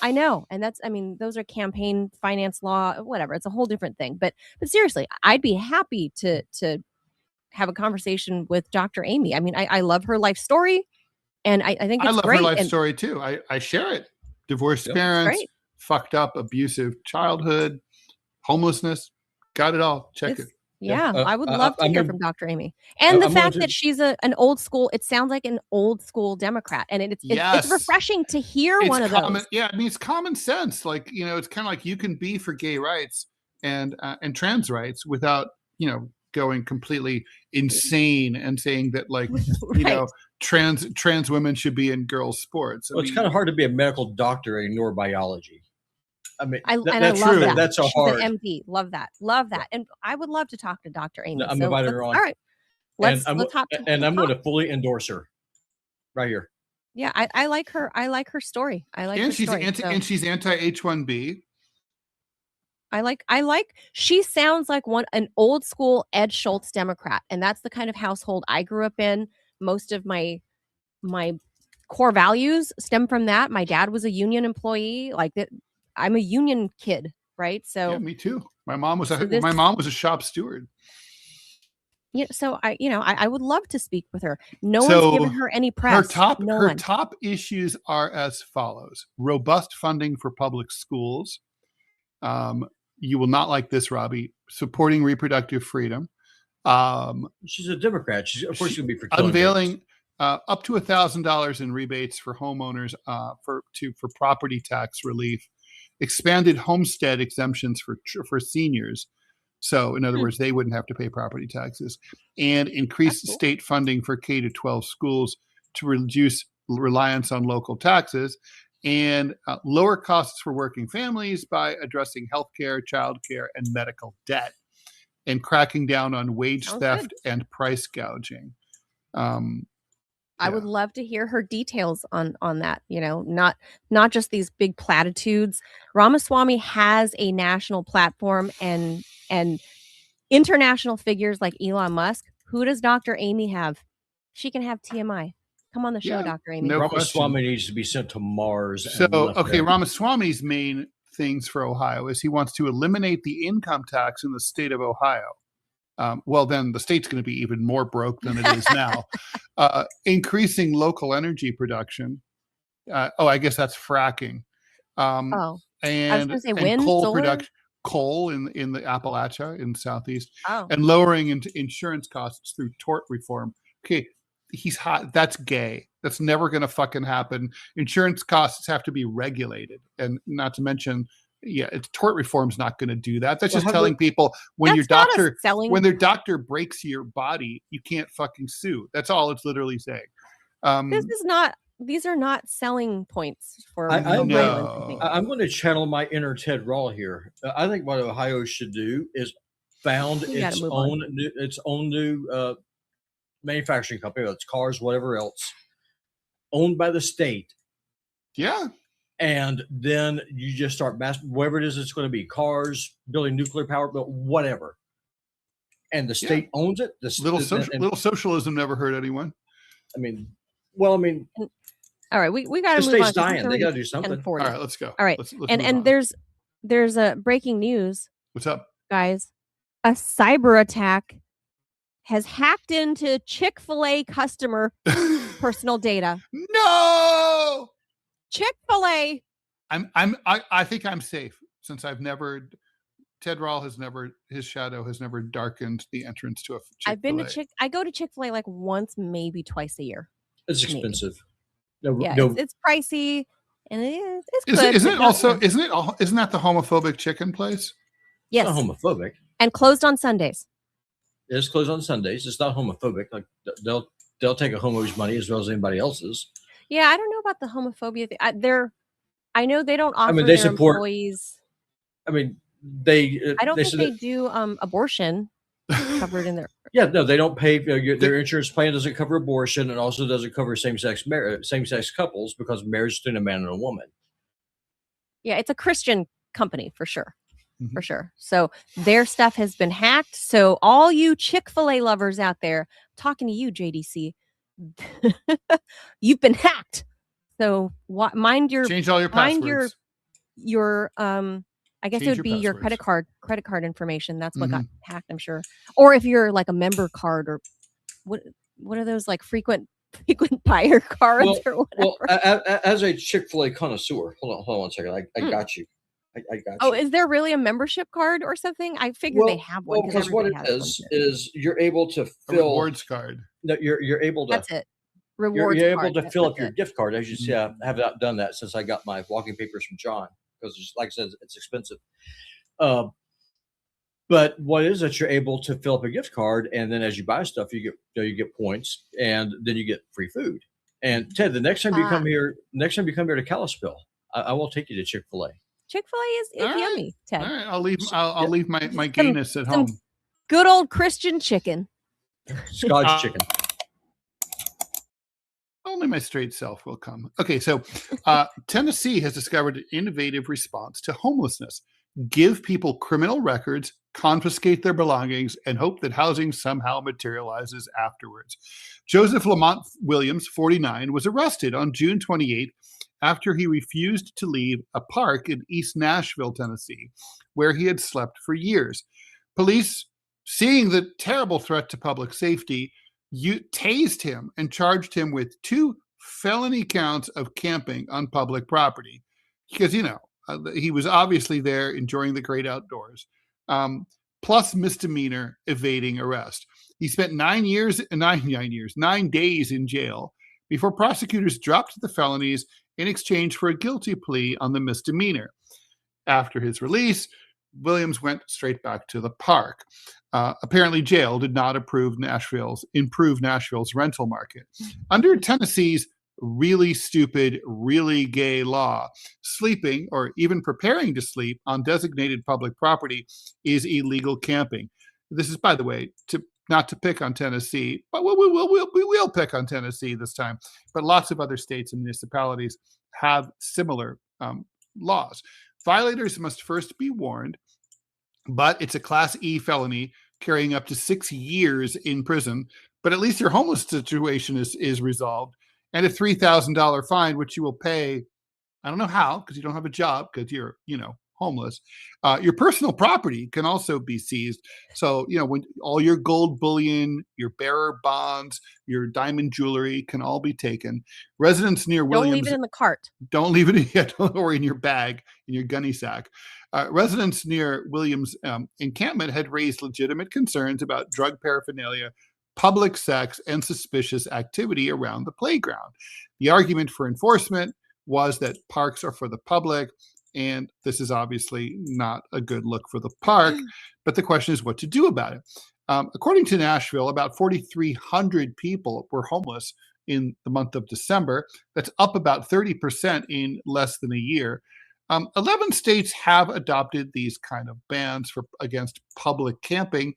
I know. And those are campaign finance law, whatever. It's a whole different thing. But seriously, I'd be happy to have a conversation with Dr. Amy. I mean, I love her life story, and I think it's great. I love her life story too. I share it. Divorced parents, fucked up, abusive childhood, homelessness, got it all. Check it. Yeah, I would love to hear from Dr. Amy. And the fact that she's an old school, it sounds like an old school Democrat. And it's refreshing to hear one of those. Yeah, I mean, it's common sense. Like, it's kind of like you can be for gay rights and trans rights without, going completely insane and saying that like, trans women should be in girls' sports. It's kind of hard to be a medical doctor and ignore biology. I mean, I love that. That's She's hard. an MD. Love that. And I would love to talk to Dr. Amy. I'm inviting her on. All right. Let's talk. And I'm going to fully endorse her right here. Yeah, I like her. I like her story. And she's anti H-1B. I like. She sounds like an old school Ed Schultz Democrat, and that's the kind of household I grew up in. Most of my core values stem from that. My dad was a union employee. Like that, I'm a union kid, right? So yeah, me too. My mom was a shop steward. Yeah, so I would love to speak with her. No one's given her any press. Her top issues are as follows: robust funding for public schools. You will not like this, Robbie. Supporting reproductive freedom. She's a Democrat. Of course, she's going to be for unveiling up to $1,000 in rebates for homeowners for property tax relief. Expanded homestead exemptions for seniors. So, in other words, they wouldn't have to pay property taxes, and increase state funding for K-12 schools to reduce reliance on local taxes, and lower costs for working families by addressing healthcare, childcare, and medical debt, and cracking down on wage theft and price gouging. I would love to hear her details on that, not just these big platitudes. Ramaswamy has a national platform and international figures like Elon Musk. Who does Dr. Amy have? She can have TMI. Come on the show, Dr. Amy. No Ramaswamy needs to be sent to Mars. Ramaswamy's main things for Ohio is he wants to eliminate the income tax in the state of Ohio. well, then the state's going to be even more broke than it is now. Increasing local energy production. I guess that's fracking. I was And going to say wind, coal solar? production, coal in the Appalachia in the Southeast, Oh. and lowering insurance costs through tort reform. Okay, he's hot. That's gay. That's never going to fucking happen. Insurance costs have to be regulated, and not to mention, tort reform's not going to do that. That's just telling people when their doctor breaks your body, you can't fucking sue. That's all it's literally saying. These are not selling points for I'm violence. I'm going to channel my inner Ted Rall here. I think what Ohio should do is found its own new manufacturing company, whether it's cars, whatever else, owned by the state. Yeah. And then you just start whatever it is it's going to be, cars, building nuclear power, but whatever. And the state owns it. Little socialism never hurt anyone. All right, we got to move on. The state's dying. They got to do something. All right, let's go. All right, let's and there's a breaking news. What's up, guys? A cyber attack has hacked into Chick-fil-A customer personal data. No, Chick-fil-A. I think I'm safe since Ted Rall his shadow has never darkened the entrance to a Chick-fil-A. I go to Chick-fil-A like once, maybe twice a year. It's expensive. It's pricey, and it's good. Isn't that the homophobic chicken place? Yes, it's not homophobic, and closed on Sundays. It's closed on Sundays. It's not homophobic. Like they'll take a homo's money as well as anybody else's. Yeah, I don't know about the homophobia thing. I know they don't offer they their support employees. I don't think they do abortion covered in there. Yeah, no, they don't pay. Their insurance plan doesn't cover abortion, and also doesn't cover same-sex couples because marriage is between a man and a woman. Yeah, it's a Christian company for sure. Mm-hmm. For sure. So their stuff has been hacked. So all you Chick-fil-A lovers out there, talking to you, JDC, you've been hacked. So change all your passwords. Your I guess it would be your credit card information. That's what got hacked, I'm sure. Or if you're like a member card or what are those like frequent buyer cards or whatever. Well, as a Chick-fil-A connoisseur, hold on 1 second. I got you. I got you. Oh, is there really a membership card or something? I figured they have one. Because what it is you're able to fill a rewards card. No, you're able to. That's it. Rewards. You're able to fill up your gift card. As you see, I have not done that since I got my walking papers from John because, like I said, it's expensive. But what is that you're able to fill up a gift card, and then as you buy stuff, you get points, and then you get free food. And Ted, the next time you come here to Kalispell, I will take you to Chick-fil-A. Chick-fil-A is yummy, Ted. All right, I'll leave my gayness at home. Good old Christian chicken. Scotch chicken. Only my straight self will come. Okay, so Tennessee has discovered an innovative response to homelessness. Give people criminal records, confiscate their belongings, and hope that housing somehow materializes afterwards. Joseph Lamont Williams, 49, was arrested on June 28th after he refused to leave a park in East Nashville, Tennessee, where he had slept for years. Police, seeing the terrible threat to public safety, tased him and charged him with 2 felony counts of camping on public property because, he was obviously there enjoying the great outdoors, plus misdemeanor evading arrest. He spent 9 days in jail before prosecutors dropped the felonies in exchange for a guilty plea on the misdemeanor. After his release, Williams went straight back to the park. Apparently, jail did not improve Nashville's rental market. Under Tennessee's really stupid, really gay law, sleeping or even preparing to sleep on designated public property is illegal camping. This is, by the way, not to pick on Tennessee, but we will pick on Tennessee this time. But lots of other states and municipalities have similar laws. Violators must first be warned, but it's a Class E felony carrying up to 6 years in prison. But at least your homeless situation is resolved, and a $3,000 fine, which you will pay. I don't know how, because you don't have a job, because you're, homeless. Your personal property can also be seized. So, when all your gold bullion, your bearer bonds, your diamond jewelry can all be taken. Residents near Williams. Don't leave it in the cart. Don't leave it or in your bag, in your gunny sack. Residents near Williams encampment had raised legitimate concerns about drug paraphernalia, public sex, and suspicious activity around the playground. The argument for enforcement was that parks are for the public, and this is obviously not a good look for the park, but the question is what to do about it. According to Nashville, about 4,300 people were homeless in the month of December. That's up about 30% in less than a year. 11 states have adopted these kind of bans against public camping,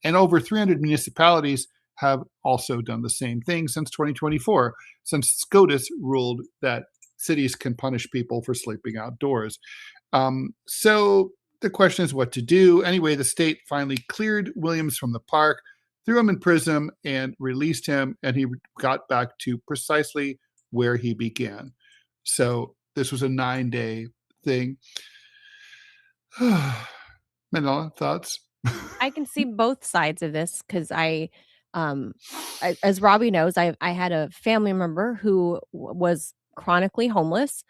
and over 300 municipalities have also done the same thing since 2024, since SCOTUS ruled that cities can punish people for sleeping outdoors. So the question is what to do. Anyway, the state finally cleared Williams from the park, threw him in prison, and released him, and he got back to precisely where he began. So this was a 9-day thing. Manila, thoughts? I can see both sides of this because as Robbie knows, I had a family member who was chronically homeless,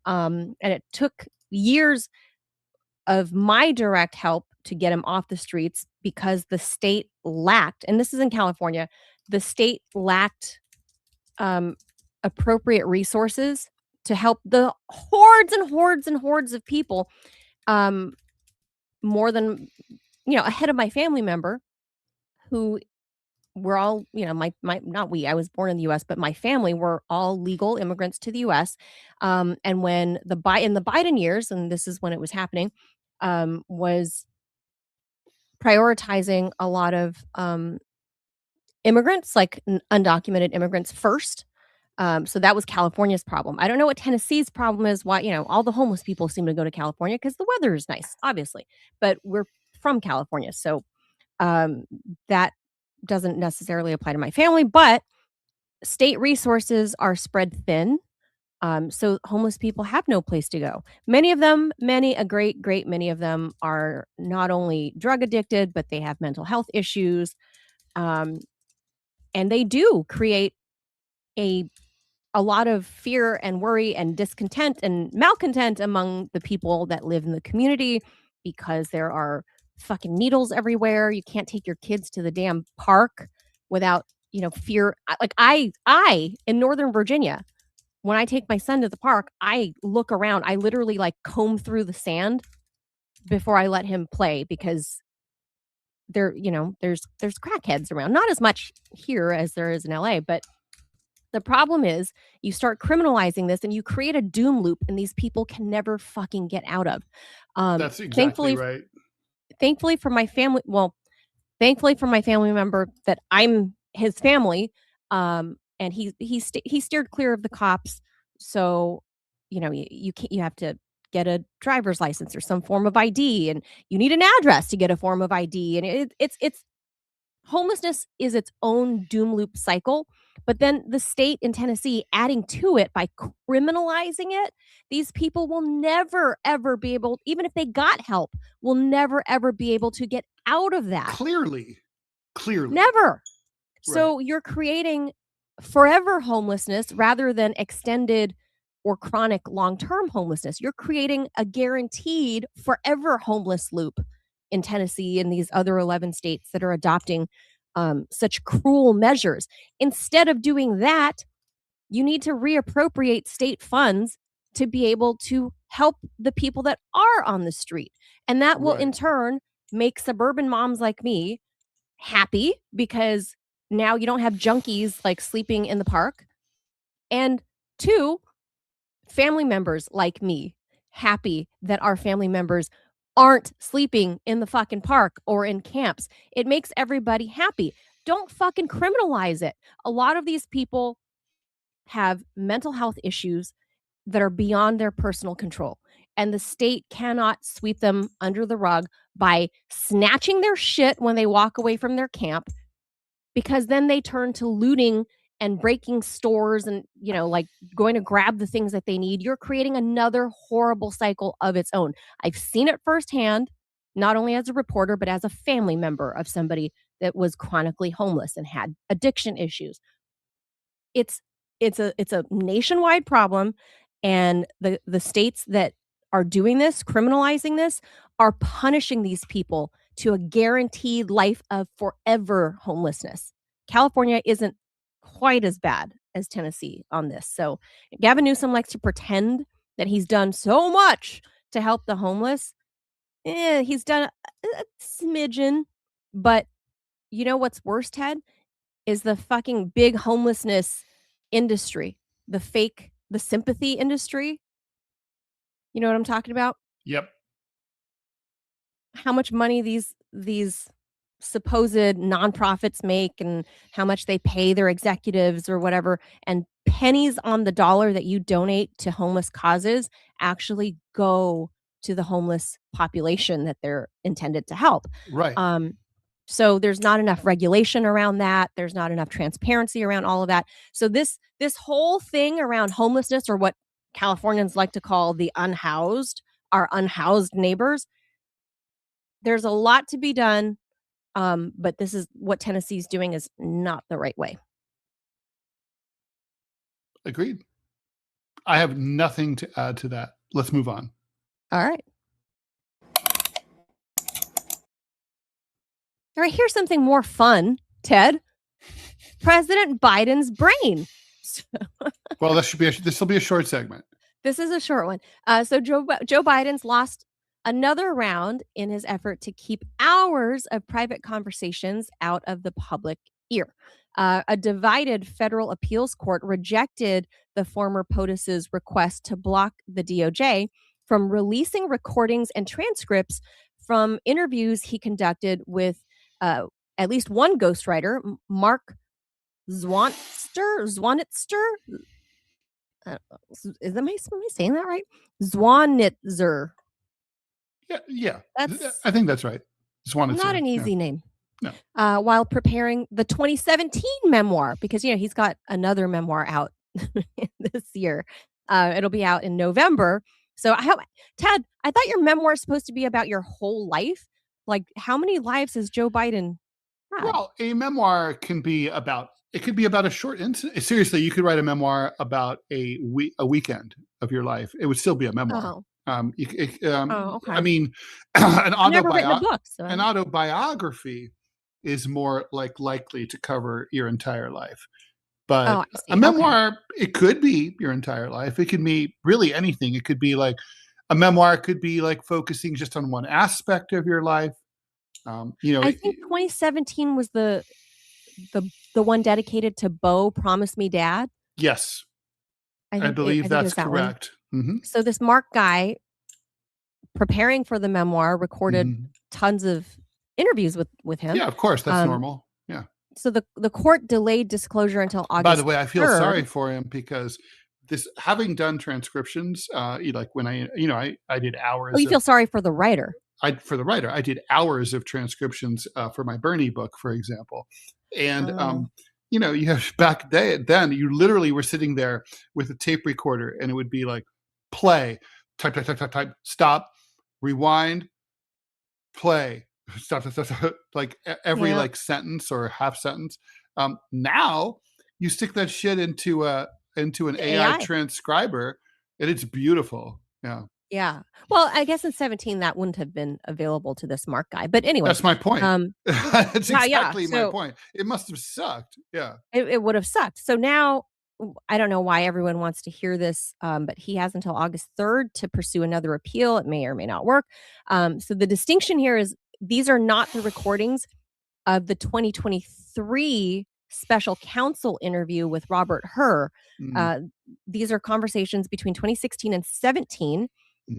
and it took years of my direct help to get him off the streets because the state lacked, and this is in California, the state lacked appropriate resources to help the hordes and hordes and hordes of people, more than, ahead of my family member who we're all, my not we, I was born in the US, but my family were all legal immigrants to the US. And when in the Biden years, and this is when it was happening, was prioritizing a lot of immigrants, like undocumented immigrants first. So that was California's problem. I don't know what Tennessee's problem is. Why, all the homeless people seem to go to California because the weather is nice, obviously. But we're from California, so that doesn't necessarily apply to my family. But state resources are spread thin, so homeless people have no place to go. Many of them, a great many of them are not only drug addicted, but they have mental health issues, and they do create a lot of fear and worry and discontent and malcontent among the people that live in the community because there are fucking needles everywhere. You can't take your kids to the damn park without, fear. Like I in Northern Virginia, when I take my son to the park, I look around. I literally comb through the sand before I let him play because there's crackheads around. Not as much here as there is in LA, but the problem is you start criminalizing this and you create a doom loop and these people can never fucking get out of. That's exactly right. Thankfully for my family member that I'm his family, and he steered clear of the cops. So, you have to get a driver's license or some form of ID, and you need an address to get a form of ID. And it's homelessness is its own doom loop cycle. But then the state in Tennessee adding to it by criminalizing it, these people will never, ever be able, even if they got help, will never, ever be able to get out of that. Clearly. Never. Right. So you're creating forever homelessness rather than extended or chronic long-term homelessness. You're creating a guaranteed forever homeless loop in Tennessee and these other 11 states that are adopting such cruel measures. Instead of doing that, you need to reappropriate state funds to be able to help the people that are on the street. And that will in turn make suburban moms like me happy because now you don't have junkies sleeping in the park. And 2, family members like me happy that our family members aren't sleeping in the fucking park or in camps. It makes everybody happy. Don't fucking criminalize it. A lot of these people have mental health issues that are beyond their personal control. And the state cannot sweep them under the rug by snatching their shit when they walk away from their camp, because then they turn to looting and breaking stores and, like going to grab the things that they need, you're creating another horrible cycle of its own. I've seen it firsthand, not only as a reporter, but as a family member of somebody that was chronically homeless and had addiction issues. It's a nationwide problem, and the states that are doing this, criminalizing this, are punishing these people to a guaranteed life of forever homelessness. California isn't quite as bad as Tennessee on this. So Gavin Newsom likes to pretend that he's done so much to help the homeless. He's done a smidgen, but you know what's worse, Ted? Is the fucking big homelessness industry, the sympathy industry. You know what I'm talking about? Yep. How much money these supposed nonprofits make and how much they pay their executives or whatever, and pennies on the dollar that you donate to homeless causes actually go to the homeless population that they're intended to help. Right. So there's not enough regulation around that. There's not enough transparency around all of that. So this whole thing around homelessness, or what Californians like to call the unhoused, our unhoused neighbors, there's a lot to be done. But this is what Tennessee's doing is not the right way. Agreed. I have nothing to add to that. Let's move on. All right. All right, here's something more fun, Ted. President Biden's brain. Well, this will be a short segment. This is a short one. So Joe Biden's lost another round in his effort to keep hours of private conversations out of the public ear. A divided federal appeals court rejected the former POTUS's request to block the DOJ from releasing recordings and transcripts from interviews he conducted with at least one ghostwriter, Mark Zwanitzer. Am I saying that right? Zwanitzer. Yeah. I think that's right. Zwanitzer. Not an easy name. No. While preparing the 2017 memoir, because he's got another memoir out this year. It'll be out in November. So, Ted, I thought your memoir is supposed to be about your whole life. Like, how many lives has Joe Biden had? Well, a memoir can be about. It could be about a short incident. Seriously, you could write a memoir about a weekend of your life. It would still be a memoir. Okay. I mean, an autobiography is more likely to cover your entire life. But a memoir, it could be your entire life. It could be really anything. It could be like a memoir could be like focusing just on one aspect of your life. I think 2017 was the one dedicated to Beau Promise Me Dad. Yes. I believe that's correct. Mm-hmm. So this Mark guy, preparing for the memoir, recorded tons of interviews with him. Yeah, of course. That's normal. Yeah. So the court delayed disclosure until August. By the way, I feel 3rd. Sorry for him because this, having done transcriptions, like when I did hours. Oh, you feel sorry for the writer? For the writer, I did hours of transcriptions for my Bernie book, for example. And, you have back then you literally were sitting there with a tape recorder and it would be like play, type, stop, rewind, play, stop, like every like sentence or half sentence. Now you stick that shit into an AI transcriber and it's beautiful. Yeah. Yeah. Well, I guess in 2017 that wouldn't have been available to this Mark guy. But anyway. That's my point. That's exactly my point. It must have sucked. Yeah. It would have sucked. So now, I don't know why everyone wants to hear this, but he has until August 3rd to pursue another appeal. It may or may not work. So the distinction here is these are not the recordings of the 2023 Special Counsel interview with Robert Hur. These are conversations between 2016 and 2017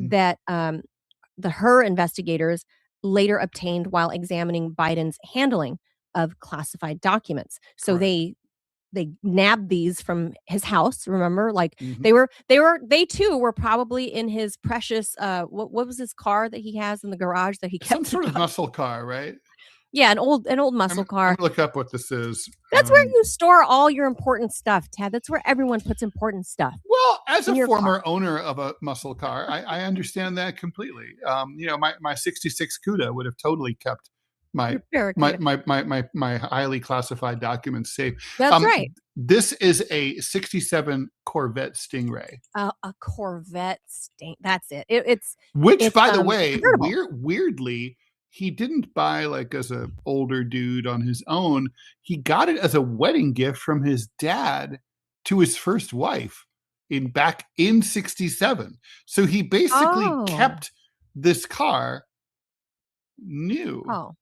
that the Hur investigators later obtained while examining Biden's handling of classified documents. So they nabbed these from his house. Remember, like they too were probably in his precious what was his car that he has in the garage that he kept? Some sort of muscle car, right? Yeah, an old muscle car. I'm gonna look up what this is. That's where you store all your important stuff, Ted. That's where everyone puts important stuff. Well, as a former owner of a muscle car, I understand that completely. My 66 CUDA would have totally kept my highly classified documents safe. That's right. This is a 67 Corvette Stingray. A Corvette That's it. Which, by the way, weirdly, he didn't buy like as an older dude on his own. He got it as a wedding gift from his dad to his first wife back in 67. So he basically kept this car new. Oh.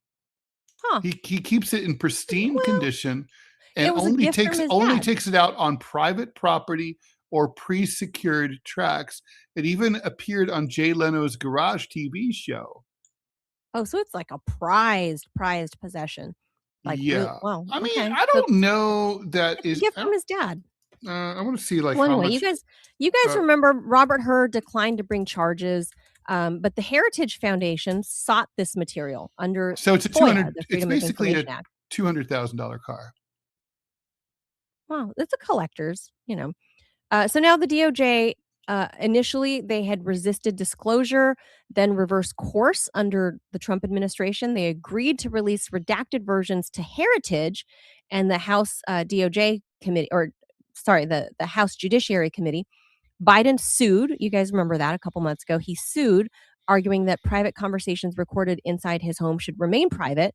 Huh. He keeps it in pristine condition and only takes it out on private property or pre-secured tracks. It even appeared on Jay Leno's Garage TV show. Oh, so it's like a prized possession. Like, yeah. Well, I mean, I don't know that is a gift from his dad. I want to see like well, how anyway, much. You guys remember Robert Hur declined to bring charges, but the Heritage Foundation sought this material under it's a FOIA, the it's Freedom basically of Information Act. $200,000 car. Wow, it's a collector's, So now the DOJ, initially they had resisted disclosure, then reversed course under the Trump administration. They agreed to release redacted versions to Heritage, and the House DOJ committee, the House Judiciary Committee. Biden sued. You guys remember that a couple months ago. He sued, arguing that private conversations recorded inside his home should remain private.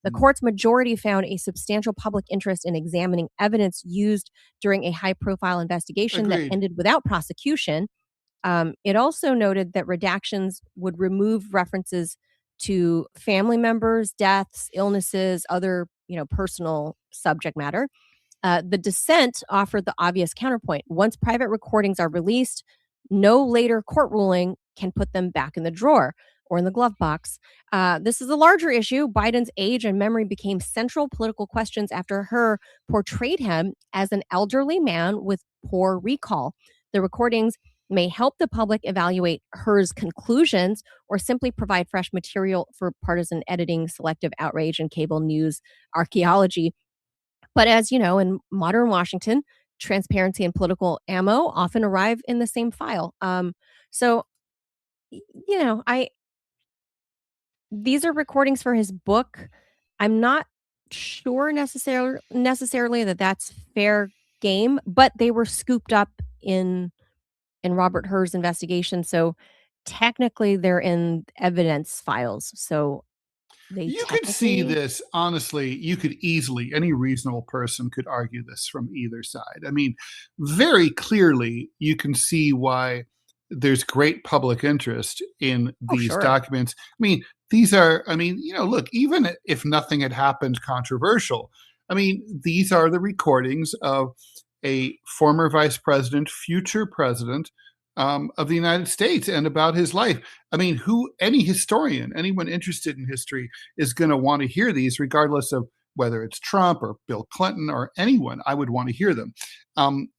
The court's majority found a substantial public interest in examining evidence used during a high-profile investigation that ended without prosecution. It also noted that redactions would remove references to family members, deaths, illnesses, other, personal subject matter. The dissent offered the obvious counterpoint. Once private recordings are released, no later court ruling can put them back in the drawer or in the glove box. This is a larger issue. Biden's age and memory became central political questions after Hur portrayed him as an elderly man with poor recall. The recordings may help the public evaluate Hur's conclusions or simply provide fresh material for partisan editing, selective outrage, and cable news archaeology. But as you know, in modern Washington, transparency and political ammo often arrive in the same file. These are recordings for his book. I'm not sure necessarily that that's fair game, but they were scooped up in Robert Hur's investigation. So technically they're in evidence files. So you could see this, honestly, any reasonable person could argue this from either side. I mean, very clearly you can see why there's great public interest in these documents. I mean, look, even if nothing had happened controversial, I mean, these are the recordings of a former vice president, future president of the United States, and about his life. I mean, any historian, anyone interested in history is going to want to hear these, regardless of whether it's Trump or Bill Clinton or anyone. I would want to hear them.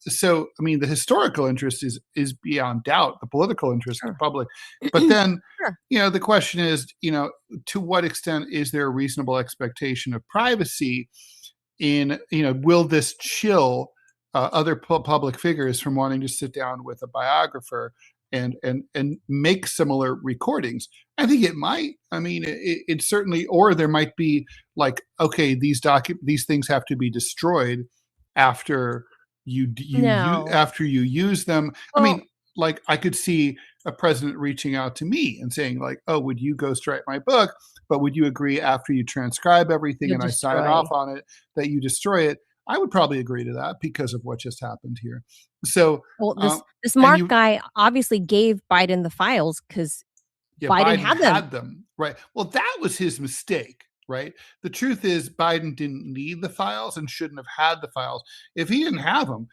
So, I mean, the historical interest is beyond doubt, the political interest of the public. But then, the question is, to what extent is there a reasonable expectation of privacy in, will this chill other public figures from wanting to sit down with a biographer and make similar recordings? I think it might. I mean, it certainly, or there might be like, okay, these things have to be destroyed after you use them. Well, I mean, like, I could see a president reaching out to me and saying like, oh, would you ghostwrite my book? But would you agree after you transcribe everything and I sign off on it that you destroy it? I would probably agree to that because of what just happened here. So, this Mark guy obviously gave Biden the files because Biden had them. Right. Well, that was his mistake, right? The truth is Biden didn't need the files and shouldn't have had the files. If he didn't have them,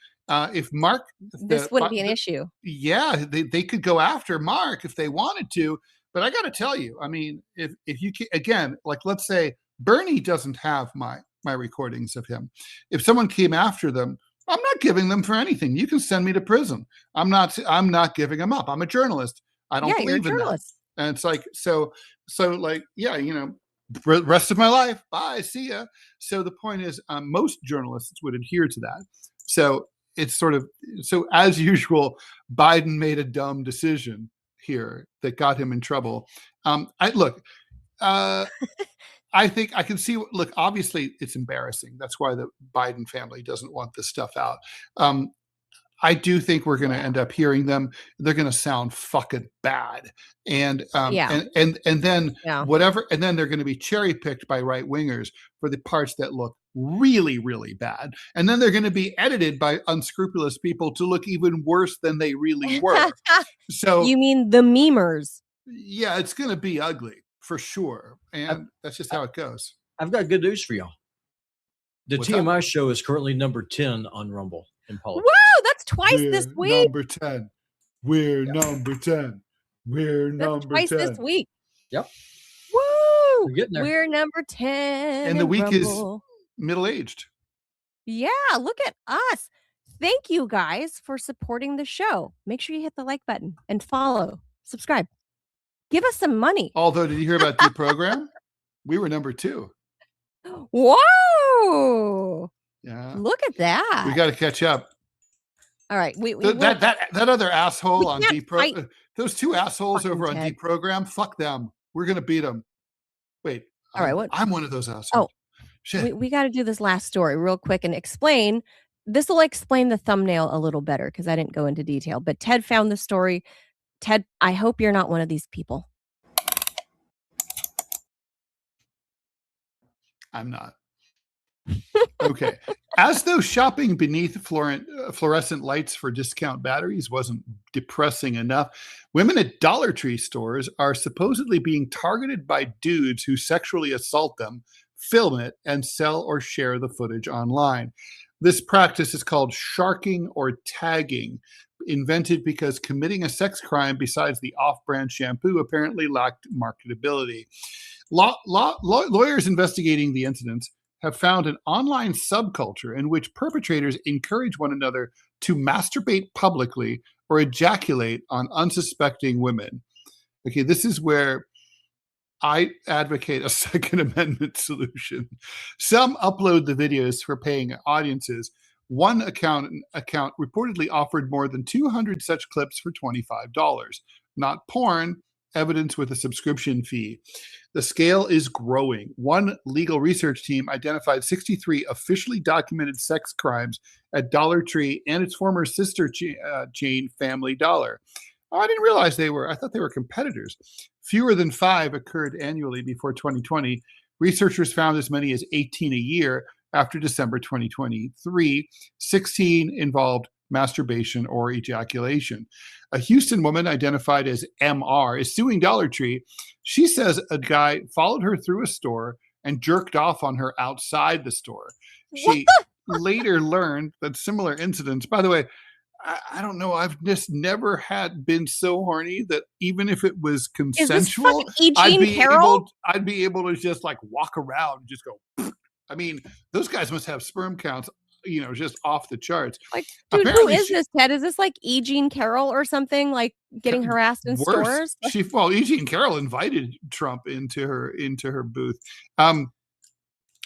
if Mark... This wouldn't be an issue. Yeah, they could go after Mark if they wanted to. But I got to tell you, I mean, if you can, again, like, let's say Bernie doesn't have my recordings of him. If someone came after them, I'm not giving them for anything. You can send me to prison. I'm not giving them up. I'm a journalist. I don't believe in that. And it's like, so like, yeah, rest of my life. Bye. See ya. So the point is, most journalists would adhere to that. So it's sort of, so as usual, Biden made a dumb decision here that got him in trouble. I think I can see, look, obviously it's embarrassing. That's why the Biden family doesn't want this stuff out. I do think we're going to end up hearing them. They're going to sound fucking bad. And then whatever, and then they're going to be cherry picked by right wingers for the parts that look really, really bad. And then they're going to be edited by unscrupulous people to look even worse than they really were. So you mean the memers? Yeah, it's going to be ugly for sure. And that's just how it goes. I've got good news for y'all. The TMI show is currently number 10 on Rumble in politics. Wow, that's twice this week. Number 10. We're number 10. We're number twice 10. This week. Yep. Woo! We're getting there. We're number 10. And the week Rumble. is middle-aged. Yeah, look at us. Thank you guys for supporting the show. Make sure you hit the like button and follow, subscribe. Give us some money. Although, did you hear about Deprogram? We were number 2. Whoa! Yeah. Look at that. We got to catch up. All right. That other asshole on Deprogram. Those 2 assholes over on Deprogram. Fuck them. We're gonna beat them. Wait. All right. I'm one of those assholes. Oh, shit. We got to do this last story real quick and explain. This will explain the thumbnail a little better because I didn't go into detail. But Ted found the story. Ted, I hope you're not one of these people. I'm not. Okay. As though shopping beneath fluorescent lights for discount batteries wasn't depressing enough, women at Dollar Tree stores are supposedly being targeted by dudes who sexually assault them, film it, and sell or share the footage online. This practice is called sharking or tagging, invented because committing a sex crime besides the off-brand shampoo apparently lacked marketability. Lawyers investigating the incidents have found an online subculture in which perpetrators encourage one another to masturbate publicly or ejaculate on unsuspecting women. Okay, this is where I advocate a Second Amendment solution. Some upload the videos for paying audiences. One account reportedly offered more than 200 such clips for $25. Not porn, evidence with a subscription fee. The scale is growing. One legal research team identified 63 officially documented sex crimes at Dollar Tree and its former sister chain, Family Dollar. Oh, I didn't realize I thought they were competitors. Fewer than 5 occurred annually before 2020. Researchers found as many as 18 a year after December 2023. 16 involved masturbation or ejaculation. A Houston woman identified as MR is suing Dollar Tree. She says a guy followed her through a store and jerked off on her outside the store. She later learned that similar incidents, by the way, I don't know, I've just never been so horny that even if it was consensual, I'd be able to just like walk around and just go. I mean, those guys must have sperm counts, just off the charts. Like, dude, apparently who is this, Ted? Is this like E. Jean Carroll or something, like getting harassed in stores? E. Jean Carroll invited Trump into her booth.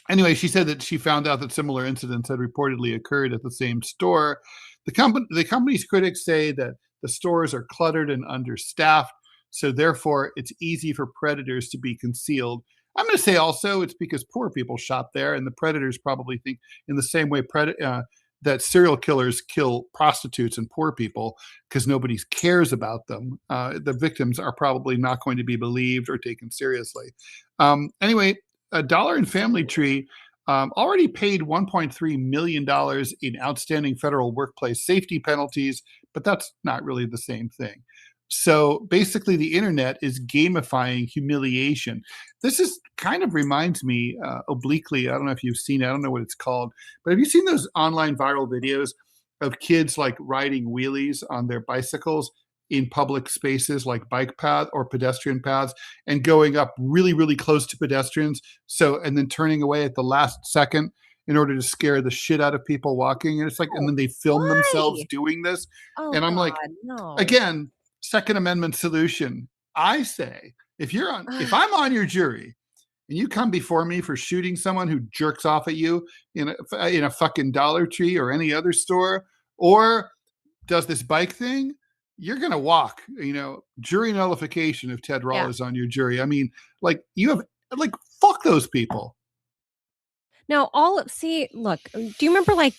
Anyway, she said that she found out that similar incidents had reportedly occurred at the same store. The company's critics say that the stores are cluttered and understaffed, so therefore it's easy for predators to be concealed. I'm going to say also it's because poor people shop there, and the predators probably think in the same way that serial killers kill prostitutes and poor people because nobody cares about them. The victims are probably not going to be believed or taken seriously. Anyway, Dollar and Family Tree already paid $1.3 million in outstanding federal workplace safety penalties, but that's not really the same thing. So basically, the internet is gamifying humiliation. This is kind of reminds me obliquely. I don't know if you've seen it. I don't know what it's called. But have you seen those online viral videos of kids like riding wheelies on their bicycles in public spaces like bike path or pedestrian paths and going up really, really close to pedestrians? And then turning away at the last second in order to scare the shit out of people walking. And it's like, and then they film themselves doing this. And I'm again, Second Amendment solution. I say, if I'm on your jury and you come before me for shooting someone who jerks off at you in a fucking Dollar Tree or any other store, or does this bike thing, you're going to walk, jury nullification if Ted Rall is on your jury. I mean, like, you have, like, fuck those people. Now, look, do you remember, like,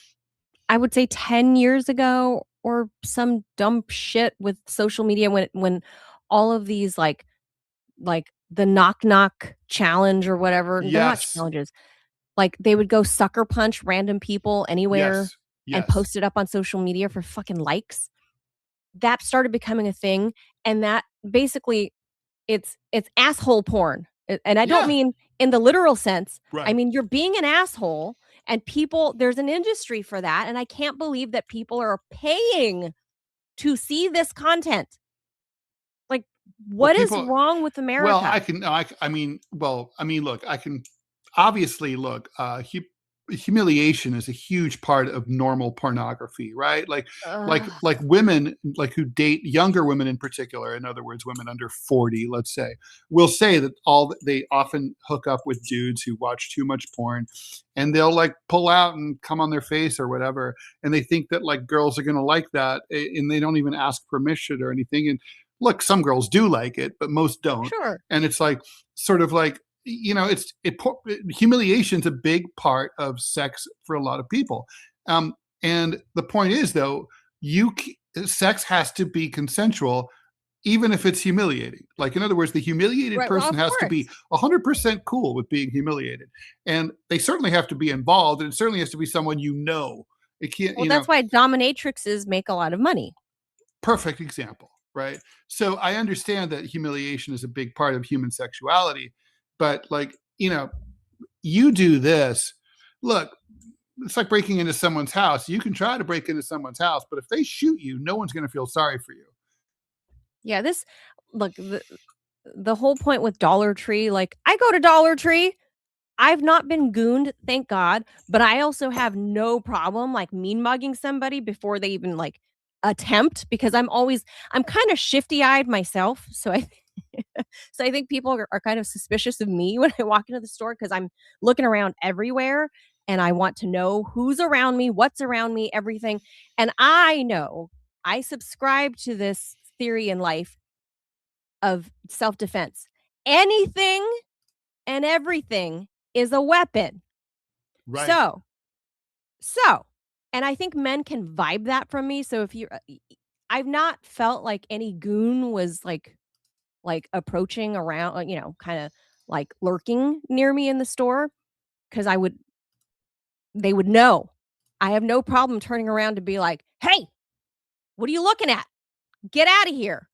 I would say 10 years ago or some dumb shit with social media when all of these, like the knock challenge or whatever, they're not challenges. Like, they would go sucker punch random people anywhere and post it up on social media for fucking likes. That started becoming a thing, and that basically it's asshole porn. And I don't mean in the literal sense. Right. I mean, you're being an asshole, and there's an industry for that, and I can't believe that people are paying to see this content. Like, what is wrong with America? Well, look, I can obviously look, humiliation is a huge part of normal pornography, right? Like women, like, who date younger women in particular, in other words, women under 40, let's say, will say that they often hook up with dudes who watch too much porn, and they'll, like, pull out and come on their face or whatever, and they think that, like, girls are going to like that, and they don't even ask permission or anything. And look, some girls do like it, but most don't. Sure. And it's like, sort of like, humiliation's a big part of sex for a lot of people. And the point is, though, sex has to be consensual, even if it's humiliating. Like, in other words, the humiliated person has to be 100% cool with being humiliated. And they certainly have to be involved, and it certainly has to be someone It can't, that's why dominatrixes make a lot of money. Perfect example, right? So I understand that humiliation is a big part of human sexuality. But, like, you do this. Look, it's like breaking into someone's house. You can try to break into someone's house, but if they shoot you, no one's going to feel sorry for you. Yeah, the whole point with Dollar Tree, like, I go to Dollar Tree. I've not been gooned, thank God, but I also have no problem, like, mean mugging somebody before they even, like, attempt, because I'm kind of shifty-eyed myself. So I think people are kind of suspicious of me when I walk into the store, because I'm looking around everywhere and I want to know who's around me, what's around me, everything. And I know I subscribe to this theory in life of self-defense. Anything and everything is a weapon. Right. So, and I think men can vibe that from me. So I've not felt like any goon was like approaching around, kind of like lurking near me in the store, because they would know. I have no problem turning around to be like, hey, what are you looking at? Get out of here.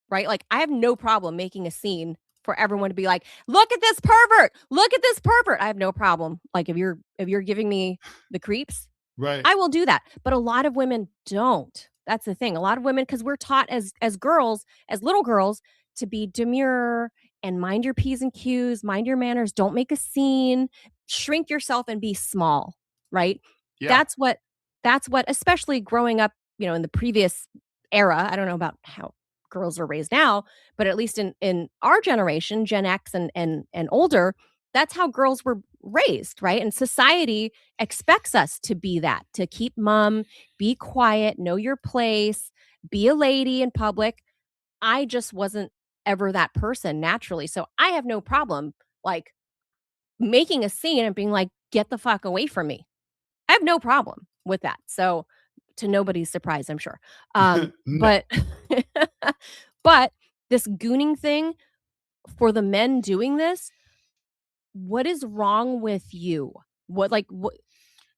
Right? Like, I have no problem making a scene for everyone to be like, look at this pervert. Look at this pervert. I have no problem. Like, if you're giving me the creeps, right, I will do that. But a lot of women don't. That's the thing. A lot of women, because we're taught as girls, as little girls, to be demure and mind your P's and Q's, mind your manners, don't make a scene, shrink yourself and be small, right? Yeah. That's what, especially growing up, in the previous era, I don't know about how girls are raised now, but at least in our generation, Gen X and older, that's how girls were raised, right? And society expects us to be that, to keep mum, be quiet, know your place, be a lady in public. I just wasn't ever that person naturally. So I have no problem, like, making a scene and being like, get the fuck away from me. I have no problem with that. So, to nobody's surprise, I'm sure. No. But this gooning thing, for the men doing this, what is wrong with you? What? Yeah,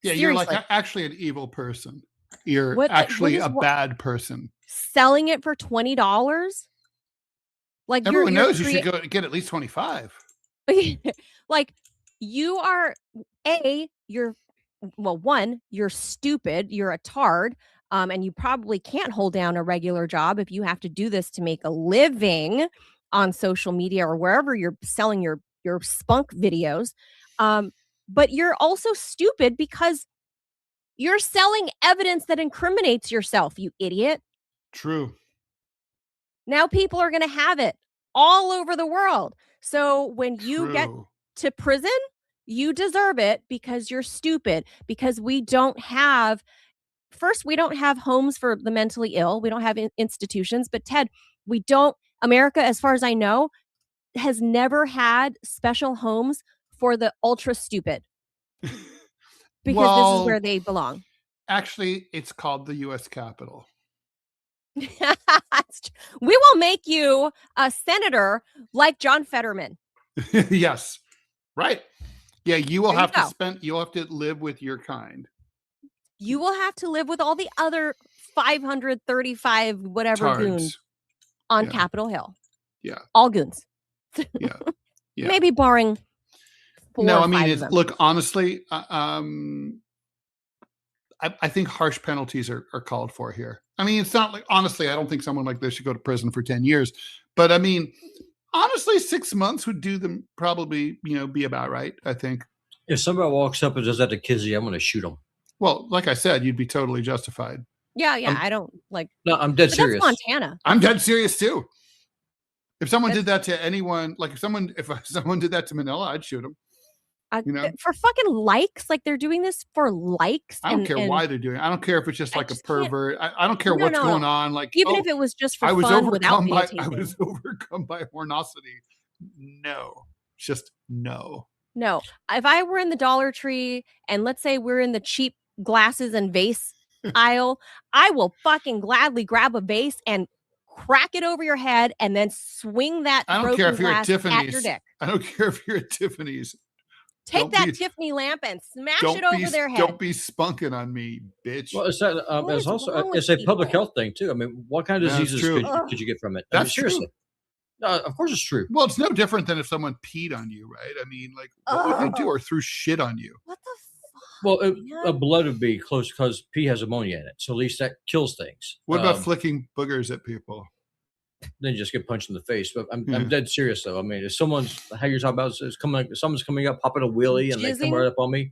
seriously, you're, like, actually an evil person. You're actually a bad person. Selling it for $20? Like, everyone knows you should go get at least 25. Like, you are you're stupid, you're a tard, and you probably can't hold down a regular job if you have to do this to make a living on social media or wherever you're selling your spunk videos. But you're also stupid because you're selling evidence that incriminates yourself, you idiot. True. Now people are going to have it all over the world. So when you get to prison, you deserve it because you're stupid, because we don't have homes for the mentally ill. We don't have institutions. But Ted, America, as far as I know, has never had special homes for the ultra stupid. Because this is where they belong. Actually, it's called the U.S. Capitol. We will make you a senator like John Fetterman. Yes. Right. Yeah, you'll have to live with your kind. You will have to live with all the other 535 whatever goons on Capitol Hill. Yeah. All goons. Yeah. Maybe barring 4 or 5 of them. Look, honestly, I think harsh penalties are called for here. I mean, it's not like, honestly, I don't think someone like this should go to prison for 10 years. But I mean, honestly, 6 months would do them probably, be about right, I think. If somebody walks up and does that to Kizzy, I'm going to shoot them. Well, like I said, you'd be totally justified. Yeah, I don't like. No, I'm dead serious. That's Montana. I'm dead serious too. If someone did that to anyone, like if someone did that to Manila, I'd shoot him. For fucking likes, like they're doing this for likes. I don't care why they're doing it. I don't care if it's just like a pervert. I don't care what's going on. Like even if it was just for fun, I was overcome by hornosity. No, just no. No. If I were in the Dollar Tree and let's say we're in the cheap glasses and vase aisle, I will fucking gladly grab a vase and crack it over your head and then swing that broken glass at your dick. I don't care if you're at Tiffany's. Take that Tiffany lamp and smash it over their head. Don't be spunking on me, bitch. Well, it's a public health thing too. I mean, what kind of diseases could you get from it? That's seriously. No, of course it's true. Well, it's no different than if someone peed on you, right? I mean, like, what would they do, or threw shit on you? What the fuck? Well, blood would be close because pee has ammonia in it, so at least that kills things. What about flicking boogers at people? Then you just get punched in the face. But I'm dead serious though. I mean, if someone's how you're talking about someone's coming up, popping a wheelie, and they come right up on me,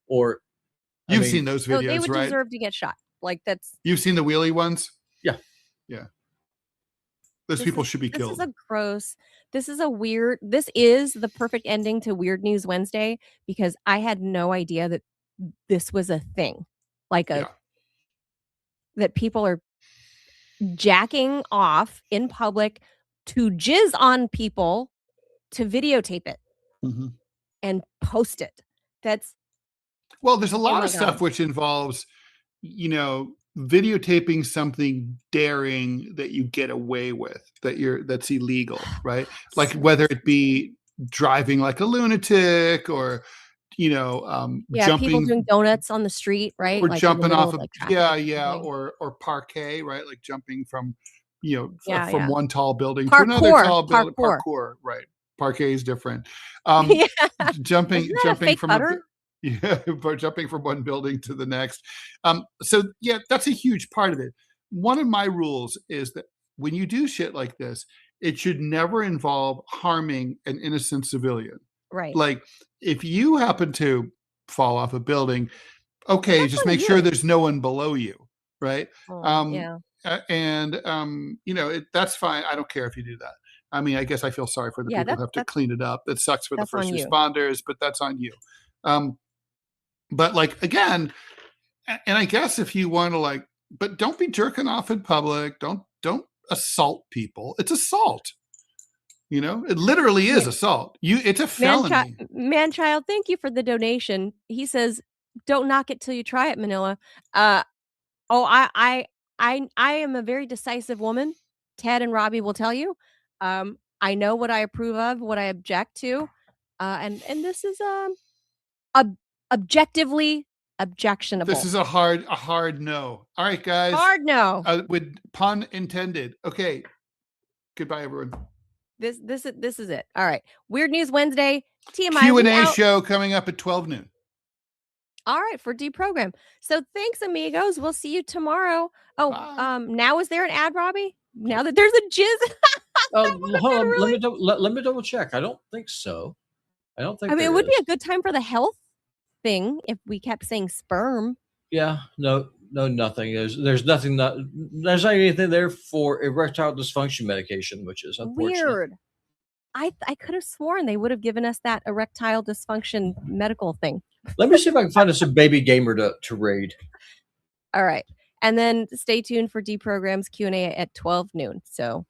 or you've seen those videos, right? They would deserve to get shot. Like you've seen the wheelie ones? Yeah. Those people should be killed. This is the perfect ending to Weird News Wednesday, because I had no idea that this was a thing. That people are jacking off in public to jizz on people to videotape it and post it. There's a lot of stuff which involves, videotaping something daring that you get away with, that's illegal, right? Like whether it be driving like a lunatic or jumping, people doing donuts on the street, right? Or jumping off of or parquet, right? Like jumping from from one tall building to another tall building. Parkour, right? Parquet is different. Jumping from jumping from one building to the next. That's a huge part of it. One of my rules is that when you do shit like this, it should never involve harming an innocent civilian. Right. Like if you happen to fall off a building, okay, just make sure there's no one below you. Right. That's fine. I don't care if you do that. I mean, I guess I feel sorry for the people who have to clean it up. It sucks for the first responders, but that's on you. But like, again, and I guess if you want to but don't be jerking off in public. Don't assault people. It's assault. It literally is assault. It's a felony. Man-child, thank you for the donation. He says, don't knock it till you try it, Manila. I am a very decisive woman. Ted and Robbie will tell you. I know what I approve of, what I object to. And this is objectively objectionable. This is a hard no. All right, guys. Hard no. With pun intended. Okay. Goodbye, everyone. This is it. All right. Weird News Wednesday. TMI Q&A show coming up at 12 noon. All right, for deprogram. So thanks, amigos. We'll see you tomorrow. Oh, now is there an ad, Robbie? Now that there's a jizz. Hold on. Really? Let me double check. I don't think so. I mean, it would be a good time for the health thing if we kept saying sperm. Yeah. No, nothing. There's nothing. There's not anything there for erectile dysfunction medication, which is unfortunate. Weird. I could have sworn they would have given us that erectile dysfunction medical thing. Let me see if I can find us a baby gamer to raid. All right. And then stay tuned for Deprogram's Q&A at 12 noon. So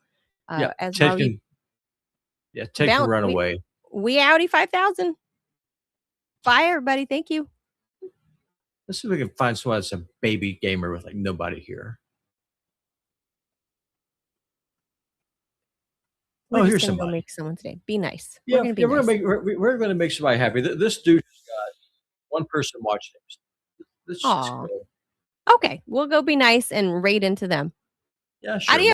as Ted Harvey can run away. We Audi 5000. Bye, everybody. Thank you. Let's see if we can find someone that's a baby gamer with like nobody here. We're here's just gonna somebody. go make someone today. Be nice. Yeah, we're going to make somebody happy. This dude has got one person watching him. Let's just go. Okay, we'll go be nice and raid into them. Yeah, sure. Adios.